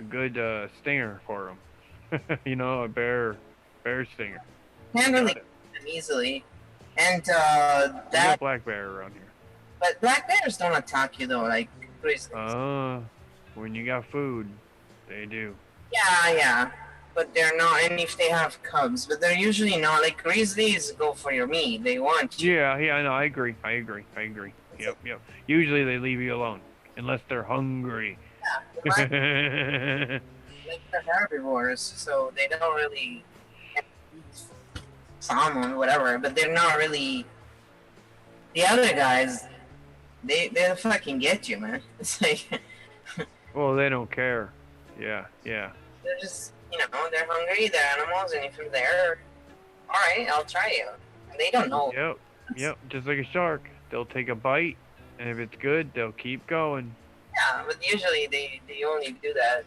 good stinger for them. A bear stinger. can't really get them easily. And We got that, black bear around here. but black bears don't attack you though, like grizzlies. When you got food, they do. Yeah. But they're not, and if they have cubs, but they're usually not. Like grizzlies go for your meat. They want you. Yeah, I know. I agree. Yep. Usually they leave you alone unless they're hungry. Yeah, like they're herbivores, so they don't really eat salmon, whatever. But they're not really. The other guys, they fucking get you, man. It's like Well, they don't care. Yeah. they're just, they're hungry. They're animals, and if you're there, all right, I'll try you. And they don't know. Yep. Just like a shark, they'll take a bite, and if it's good, they'll keep going. Yeah, but usually they only do that,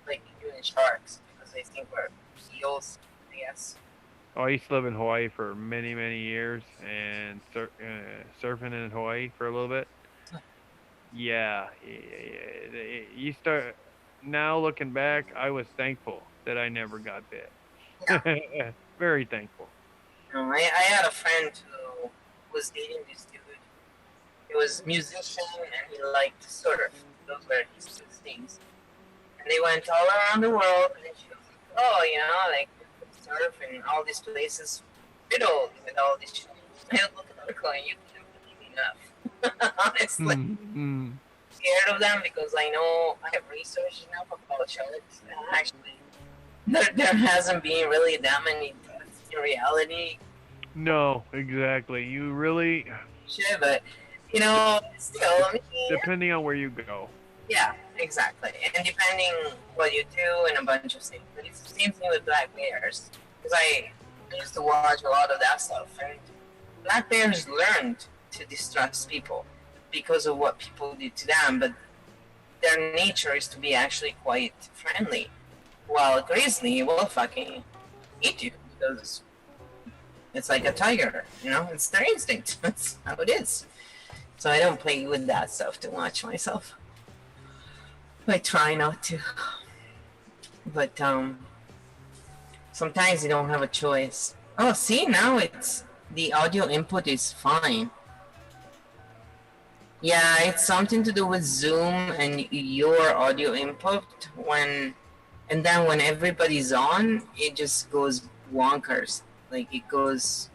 like even sharks, because they think we're seals, I guess. Oh, I used to live in Hawaii for many, many years, and surfing in Hawaii for a little bit. Yeah, you start now looking back. I was thankful that I never got bit. Yeah. Very thankful. I had a friend who was dating this dude. He was a musician and he liked to surf. Those were his two things. And they went all around the world and she was like, oh, like surf in all these places riddled with all these shows. I look at her going, you can't believe enough. Honestly. Mm-hmm. Scared of them because I know I have researched enough about sharks. Actually, there hasn't been really that many deaths in reality. No, exactly. You really, Shit, but still, I mean, depending on where you go. yeah, exactly. And depending what you do and a bunch of things. But it's the same thing with black bears. Because I used to watch a lot of that stuff. And black bears learned to distrust people because of what people did to them. But their nature is to be actually quite friendly. While grizzly will fucking eat you because it's like a tiger, it's their instinct. That's how it is. So I don't play with that stuff too much myself. I try not to. But sometimes you don't have a choice. Oh, see, now it's the audio input is fine. Yeah, it's something to do with Zoom and your audio input and then when everybody's on, it just goes wonkers. Like it goes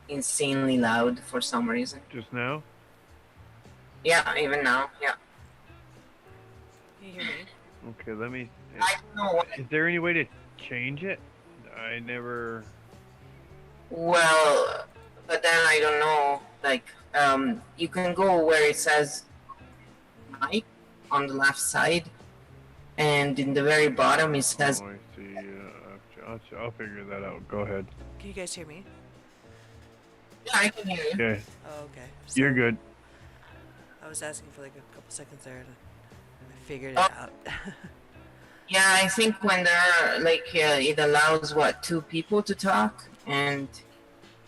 insanely loud for some reason. Just now? Yeah, even now, yeah. Can you hear me? Okay, let me. I don't know what. Is there any way to change it? I never. Well, but then I don't know. Like, you can go where it says mic on the left side, and in the very bottom it says. Oh, I see. I'll figure that out. Go ahead. Can you guys hear me? Yeah, I can hear you. Okay, Oh, okay. you're good. I was asking for like a couple seconds there, and I figured it Oh. out. Yeah, I think when there are like it allows two people to talk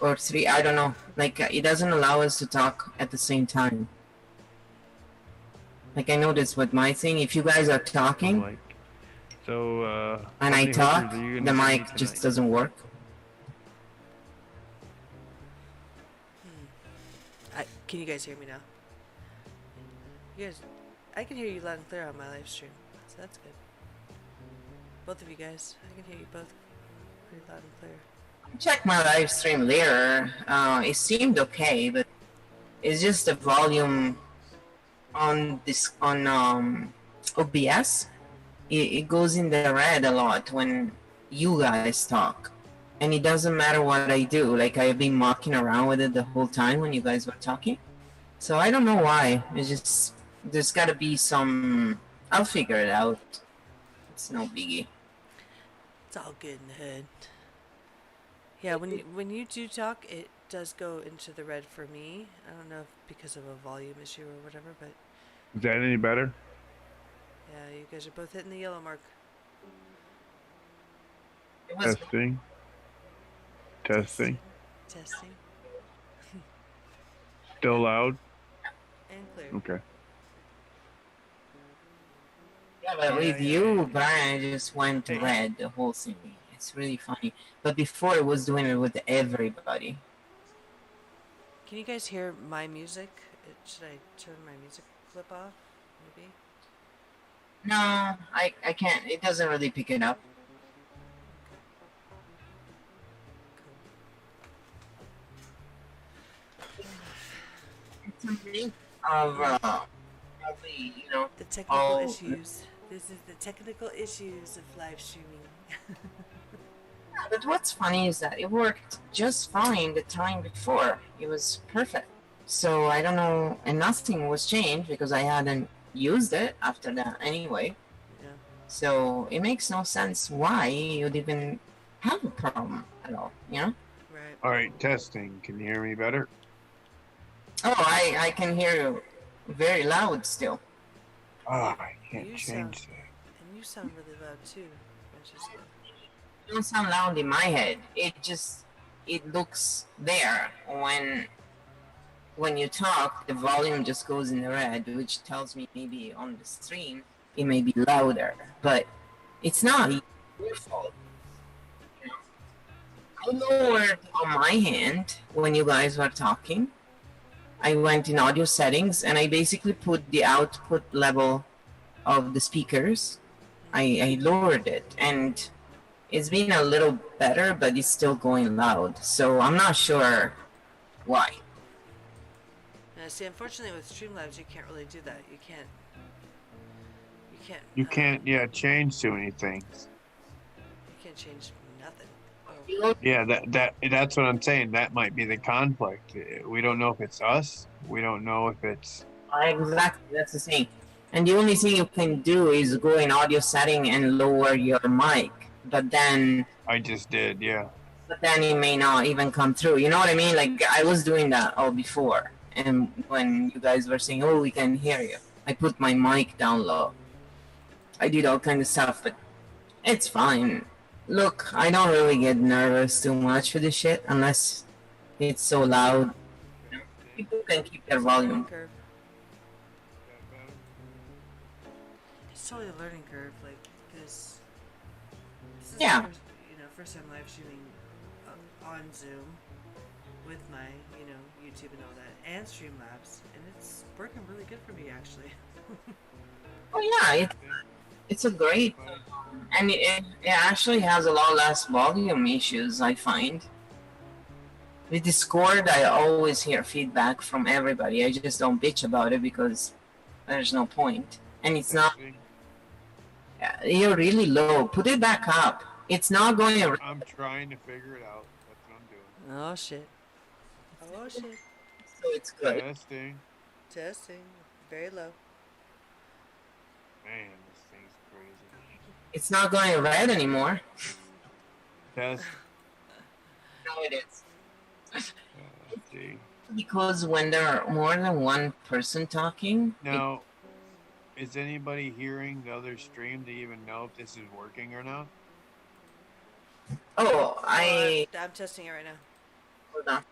or three. I don't know. Like it doesn't allow us to talk at the same time. Like I noticed with my thing, if you guys are talking Like, so. and how I many talk, hookers are you the gonna mic give me just tonight? doesn't work. Can you guys hear me now? You guys, I can hear you loud and clear on my live stream, so that's good. Both of you guys, I can hear you both pretty loud and clear. Check my live stream later. It seemed okay, but it's just the volume on this on OBS. It goes in the red a lot when you guys talk, and it doesn't matter what I do. Like I've been mucking around with it the whole time when you guys were talking. So I don't know why. It's just there's got to be some. I'll figure it out. It's no biggie. It's all good in the hood. Yeah, when you do talk, it does go into the red for me. I don't know if because of a volume issue or whatever, but Is that any better? yeah, you guys are both hitting the yellow mark. It was Testing. Testing. Testing Still loud? and clear. Okay. Yeah, but with you, Brian, just went to red the whole thing. It's really funny. But before, it was doing it with everybody. Can you guys hear my music? Should I turn my music clip off? Maybe. No, I can't. It doesn't really pick it up. It's a thing of probably, The technical Oh. issues. This is the technical issues of live streaming. But what's funny is that it worked just fine the time before. It was perfect. So I don't know, and nothing was changed because I hadn't used it after that anyway. Yeah. So it makes no sense why you'd even have a problem at all, Right. All right, testing. Can you hear me better? Oh, I can hear you very loud still. Oh, I can't You change sound- that. And you sound really loud too. Which is good. It don't sound loud in my head. It looks there when you talk, the volume just goes in the red, which tells me maybe on the stream it may be louder, but it's not your fault. You know? I lowered on my hand when you guys were talking. I went in audio settings and I basically put the output level of the speakers. I lowered it and it's been a little better, but it's still going loud. So I'm not sure why. See, unfortunately with Streamlabs, you can't really do that. You can't. You can't, change to anything. You can't change nothing. Yeah, that's what I'm saying. That might be the conflict. We don't know if it's us. We don't know if it's Exactly, that's the thing. And the only thing you can do is go in audio setting and lower your mic. But then I just did, yeah. But then it may not even come through. You know what I mean? Like I was doing that all before, and when you guys were saying, "Oh, we can hear you," I put my mic down low. I did all kind of stuff, but it's fine. Look, I don't really get nervous too much for this shit unless it's so loud. People can keep their volume. Curve. It's totally a learning curve, like, because this is Yeah. the first time live streaming on Zoom with my, YouTube and all that, and Streamlabs, and it's working really good for me, actually. Oh yeah, it's a great, and it actually has a lot less volume issues, I find. With Discord, I always hear feedback from everybody. I just don't bitch about it because there's no point. And it's not. You're really low. Put it back up. It's not going to. I'm trying to figure it out. That's what I'm doing. Oh shit. Oh shit. So it's good. Testing. Very low. Man, this thing's crazy. It's not going red anymore. Test. No, it is. See. Because when there are more than one person talking. Now, is anybody hearing the other stream to even know if this is working or not? Oh, I'm testing it right now. Hold on.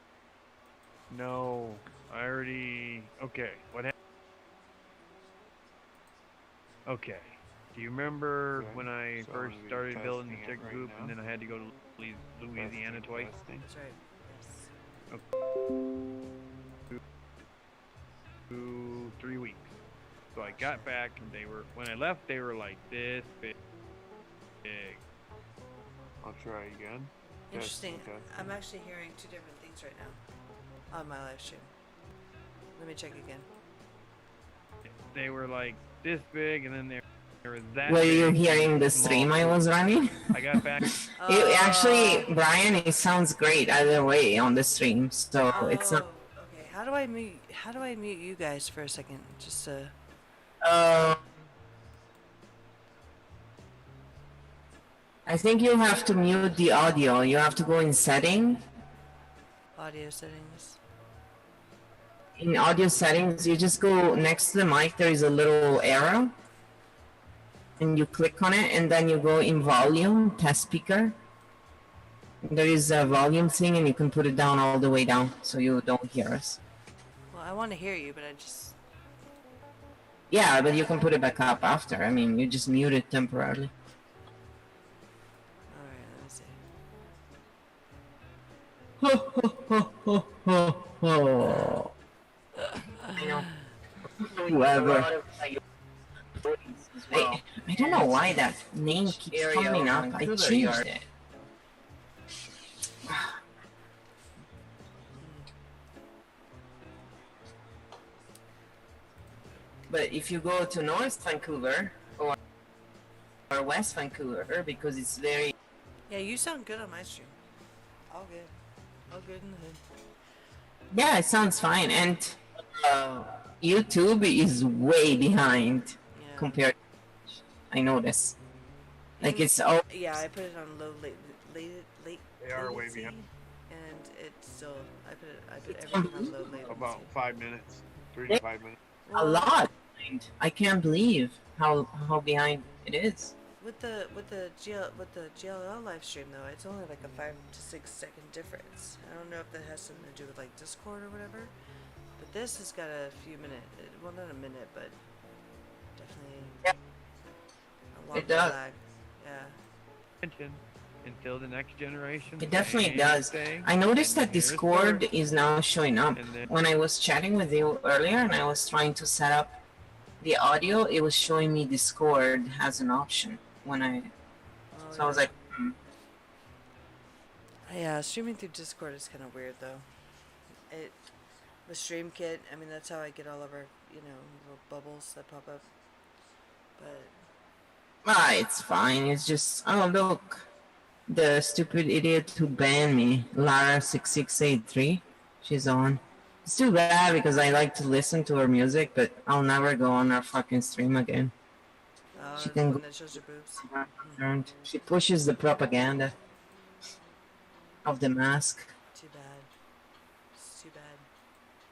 No, I already. Okay, what happened? Okay. Do you remember when I first started building the Chit group and then I had to go to Louisiana twice? That's right. Yes. Okay. 3 weeks. So I got back and when I left, they were like this big. I'll try again. Interesting. I'm actually hearing two different things right now on my live stream. Let me check again. They were like this big, and then they were that. Were you big, hearing the stream I was running? I got back. Actually, Brian, it sounds great either way on the stream. So it's not. Okay. How do I mute you guys for a second? Just I think you have to mute the audio. You have to go in setting. audio settings. In audio settings, you just go next to the mic. There is a little arrow, and you click on it, and then you go in volume, test speaker. There is a volume thing, and you can put it down all the way down, so you don't hear us. Well, I want to hear you, but I just. Yeah, but you can put it back up after. I mean, you just mute it temporarily. I know. Whoever. I don't know why that name keeps coming up. I changed it. But if you go to North Vancouver or West Vancouver, because it's very... Yeah, you sound good on my stream. All good. All good in the hood. Yeah, it sounds fine. And YouTube is way behind compared. I notice. Like it's all. Yeah, I put it on low late. They are way behind. And it's still. I put everything on low latency. About 5 minutes, 3 to 5 minutes. A lot. I can't believe how behind it is. With the GLL live stream though, it's only like a 5 to 6 second difference. I don't know if that has something to do with like Discord or whatever, this has got a few minutes. Well, not a minute, but definitely Yep. a long It does. lag. Yeah. Attention until the next generation. It definitely same does. thing, I noticed and that here's Discord first, is now showing up. and then When I was chatting with you earlier and I was trying to set up the audio, it was showing me Discord has an option when I. Oh, So I was like, hmm. Yeah, streaming through Discord is kind of weird though. It with StreamKit, I mean that's how I get all of our, little bubbles that pop up. But Ah, it's fine. It's just, oh look, the stupid idiot who banned me, Lara6683, she's on. It's too bad because I like to listen to her music, but I'll never go on her fucking stream again. She the can one go. that shows your boobs. She pushes the propaganda of the mask. Too bad. It's too bad.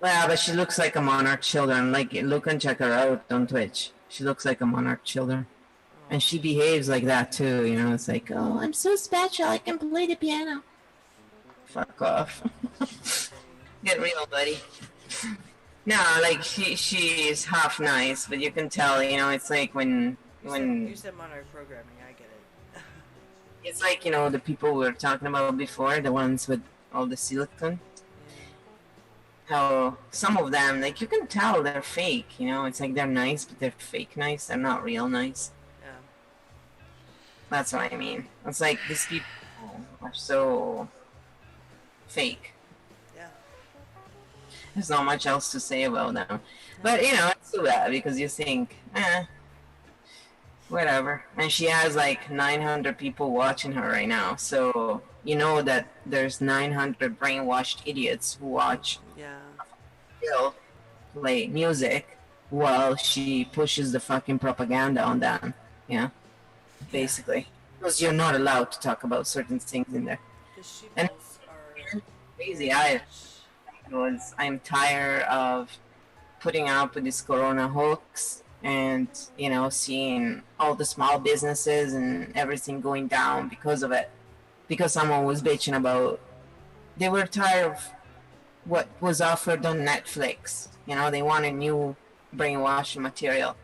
Well, but she looks like a monarch children. Like, look and check her out on Twitch. She looks like a monarch children. Oh, And she behaves like that too, It's like, oh, I'm so special, I can play the piano. Fuck off. Get real, buddy. No, like she is half nice, but you can tell, it's like when you said monarch programming. I get it. it's like, the people we were talking about before, the ones with all the silicone. How some of them, like, you can tell they're fake, It's like they're nice, but they're fake nice. They're not real nice. Yeah. That's what I mean. It's like these people are so fake. Yeah. There's not much else to say about them. But, it's too bad because you think, whatever. And she has like 900 people watching her right now. So, that there's 900 brainwashed idiots who watch Yeah. Bill play music while she pushes the fucking propaganda on them. Yeah. Basically. Because you're not allowed to talk about certain things in there. The And- sheeples are Crazy. I'm tired of putting up with this corona hoax and seeing all the small businesses and everything going down because of it, because someone was bitching about they were tired of what was offered on Netflix. They wanted new brainwashing material,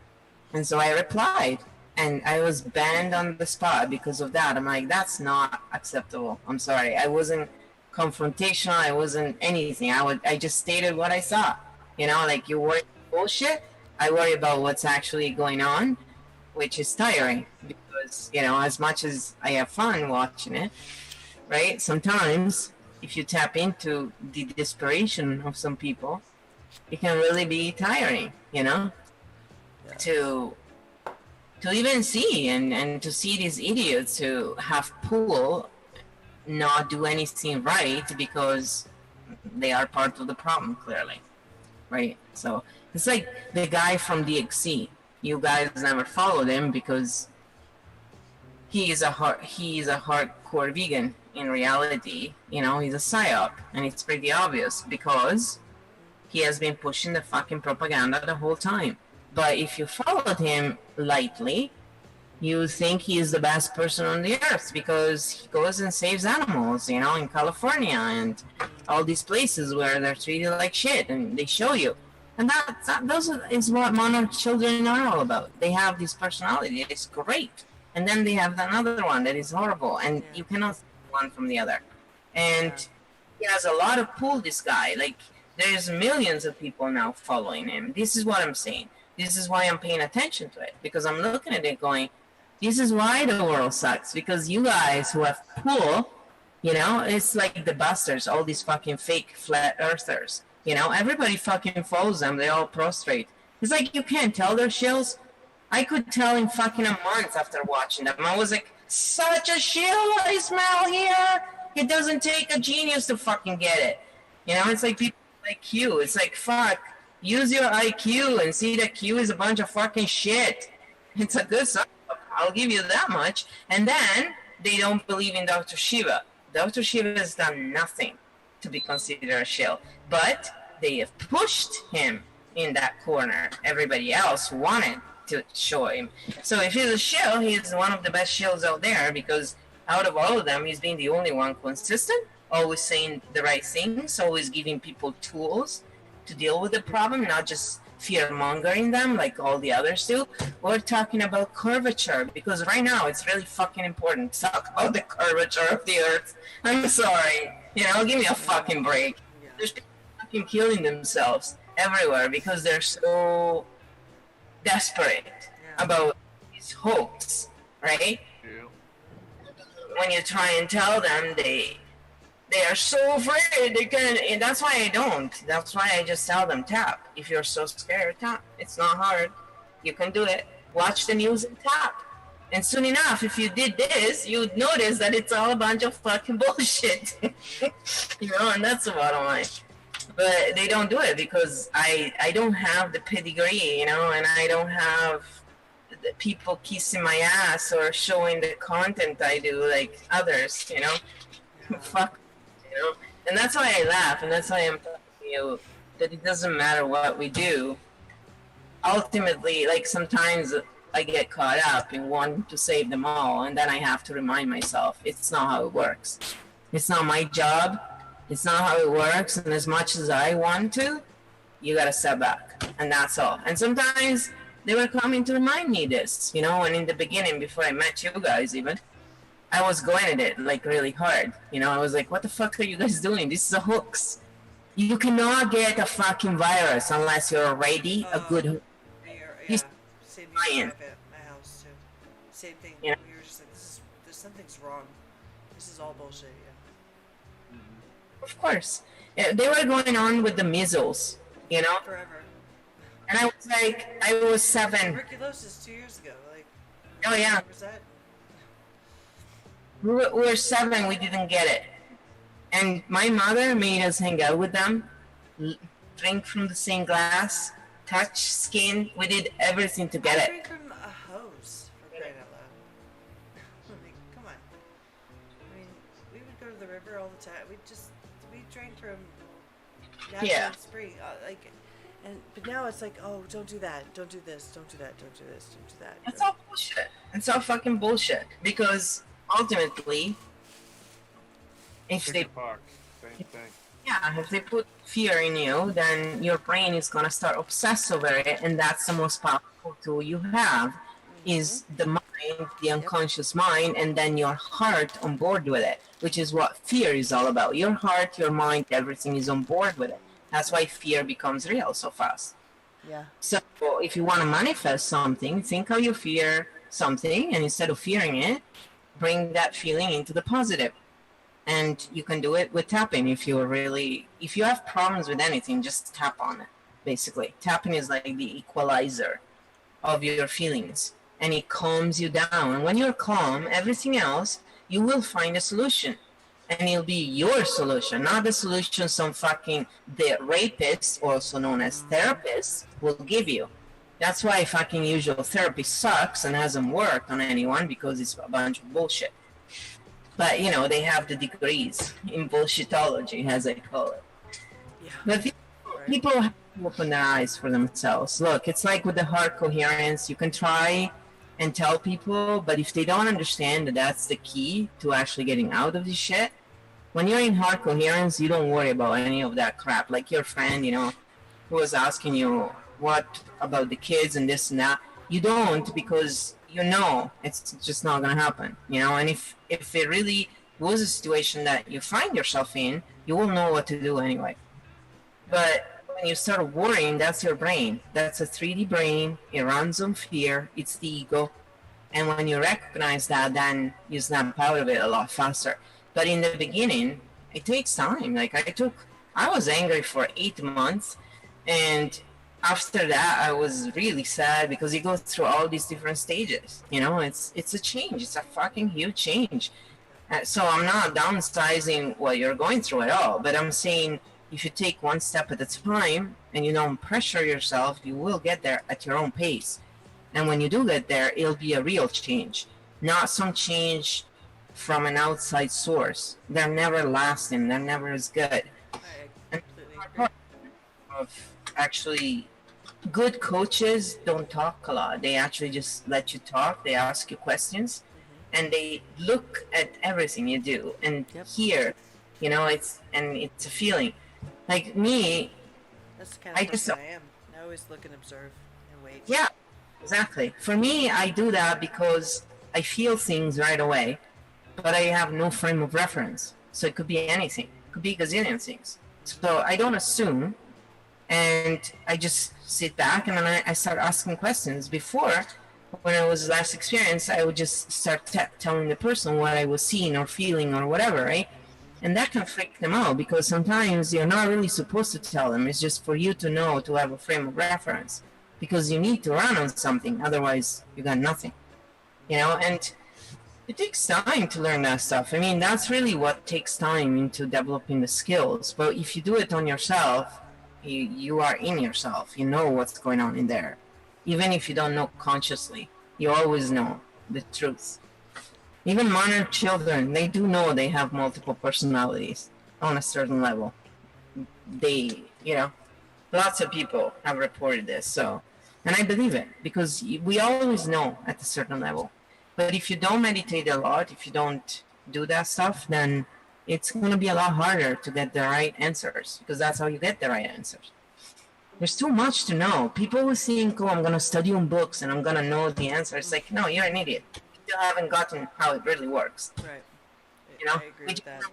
and so I replied and I was banned on the spot because of that. I'm like, that's not acceptable. I'm sorry, I wasn't confrontational, I wasn't anything. I just stated what I saw. Like, you worry about bullshit, I worry about what's actually going on, which is tiring because, as much as I have fun watching it, right? Sometimes if you tap into the desperation of some people, it can really be tiring, to even see and to see these idiots who have pool not do anything right because they are part of the problem, clearly, right? So it's like the guy from DXC. You guys never followed him because he is a hardcore vegan. In reality, he's a psyop, and it's pretty obvious because he has been pushing the fucking propaganda the whole time. But if you followed him lightly, you think he is the best person on the earth because he goes and saves animals, in California and all these places where they're treated like shit, and they show you. And those is what monarch children are all about. They have this personality. It's great. And then they have another one that is horrible, and you cannot see one from the other. And he has a lot of pull, this guy. Like, there's millions of people now following him. This is what I'm saying. This is why I'm paying attention to it, because I'm looking at it going, this is why the world sucks, because you guys who have pull, it's like the busters, all these fucking fake flat earthers, everybody fucking follows them, they all prostrate. It's like, you can't tell they're shills. I could tell in fucking a month after watching them. I was like, such a shill I smell here. It doesn't take a genius to fucking get it. It's like people like Q. It's like, fuck, use your IQ and see that Q is a bunch of fucking shit. It's a good song. I'll give you that much. And then they don't believe in Dr. Shiva. Dr. Shiva has done nothing to be considered a shill. But they have pushed him in that corner. Everybody else wanted to show him. So if he's a shill, he's one of the best shills out there, because out of all of them, he's been the only one consistent, always saying the right things, always giving people tools to deal with the problem, not just fear mongering them like all the others do. We're talking about curvature, because right now it's really fucking important to talk about the curvature of the earth. I'm sorry, give me a fucking break. Yeah. There's people fucking killing themselves everywhere because they're so desperate about these hopes, right? When you try and tell them, they are so afraid they can, and that's why I don't. That's why I just tell them, tap. If you're so scared, tap. It's not hard. You can do it. Watch the news and tap. And soon enough, if you did this, you'd notice that it's all a bunch of fucking bullshit. And that's the bottom line. But they don't do it because I don't have the pedigree, and I don't have the people kissing my ass or showing the content I do like others, Fuck. And that's why I laugh, and that's why I'm telling you that it doesn't matter what we do. Ultimately, like sometimes I get caught up in wanting to save them all, and then I have to remind myself it's not how it works. It's not my job. It's not how it works, and as much as I want to, you gotta step back, and that's all. And sometimes they were coming to remind me this, and in the beginning, before I met you guys even, I was going at it like really hard. I was like, what the fuck are you guys doing? This is a hoax. You cannot get a fucking virus unless you're already a good hoax. Yeah. Same thing at my house too. Same thing. Yeah. We were just like, something's wrong. This is all bullshit. Yeah. Of course. Yeah, they were going on with the measles, Forever. And I was like, I was 7. Tuberculosis 2 years ago. Like. Oh yeah. Was that? We were 7, we didn't get it. And my mother made us hang out with them, drink from the same glass, touch skin. We did everything to get I it. drink from a hose, for crying out loud. Like, come on. I mean, we would go to the river all the time. We drank from natural spring. But now it's like, oh, don't do that. Don't do this. Don't do that. Don't do this. Don't do that. It's all bullshit. It's all fucking bullshit. Because ultimately, if they put fear in you, then your brain is gonna start obsess over it, and that's the most powerful tool you have, is the mind, the unconscious mind, and then your heart on board with it, which is what fear is all about. Your heart, your mind, everything is on board with it. That's why fear becomes real so fast. Yeah. So if you want to manifest something, think how you fear something, and instead of fearing it, bring that feeling into the positive. And you can do it with tapping. If you have problems with anything, just tap on it, basically. Tapping is like the equalizer of your feelings, and it calms you down. And when you're calm, everything else, you will find a solution. And it'll be your solution, not the solution the rapist, also known as therapist, will give you. That's why fucking usual therapy sucks and hasn't worked on anyone, because it's a bunch of bullshit. But, they have the degrees in bullshitology, as I call it. Yeah. But people have to open their eyes for themselves. Look, it's like with the heart coherence. You can try and tell people, but if they don't understand that that's the key to actually getting out of this shit, when you're in heart coherence, you don't worry about any of that crap. Like your friend, who was asking you what about the kids and this and that. You don't, because it's just not gonna happen, and if it really was a situation that you find yourself in, you will know what to do anyway. But when you start worrying, that's your brain. That's a 3D brain. It runs on fear. It's the ego. And when you recognize that, then you snap out of it a lot faster. But in the beginning, it takes time. Like I was angry for 8 months, and after that, I was really sad, because you go through all these different stages. It's a change. It's a fucking huge change. So I'm not downsizing what you're going through at all, but I'm saying if you take one step at a time and you don't pressure yourself, you will get there at your own pace. And when you do get there, it'll be a real change, not some change from an outside source. They're never lasting. They're never as good. I completely agree. Actually, good coaches don't talk a lot. They actually just let you talk. They ask you questions, and they look at everything you do and hear. It's a feeling. Like me, That's the kind of I just, person I am. I always look and observe and wait. yeah, exactly. For me, I do that because I feel things right away, but I have no frame of reference. So it could be anything. It could be a gazillion things. So I don't assume, and I just sit back and then I start asking questions. Before, when I was less experienced, I would just start telling the person what I was seeing or feeling or whatever, right? And that can freak them out because sometimes you're not really supposed to tell them. It's just for you to know, to have a frame of reference, because you need to run on something. Otherwise, you got nothing, and it takes time to learn that stuff. I mean, that's really what takes time into developing the skills. But if you do it on yourself, you are in yourself. You know what's going on in there. Even if you don't know consciously, you always know the truth. Even minor children, they do know they have multiple personalities on a certain level. Lots of people have reported this. So, and I believe it because we always know at a certain level. But if you don't meditate a lot, if you don't do that stuff, then it's going to be a lot harder to get the right answers because that's how you get the right answers. There's too much to know. People will think, I'm going to study on books and I'm going to know the answer. It's like, no, you're an idiot. You haven't gotten how it really works. Right. I agree we with that.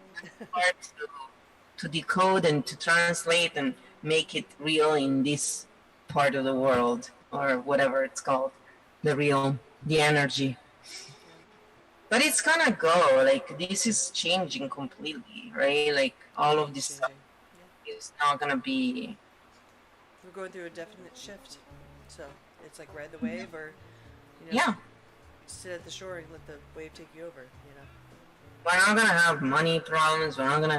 Hard to decode and to translate and make it real in this part of the world or whatever it's called, the energy. But it's gonna go, like, this is changing completely, right? Like, all of this stuff is not gonna be... We're going through a definite shift. So, it's like ride the wave or, sit at the shore and let the wave take you over, We're not gonna have money problems, we're not gonna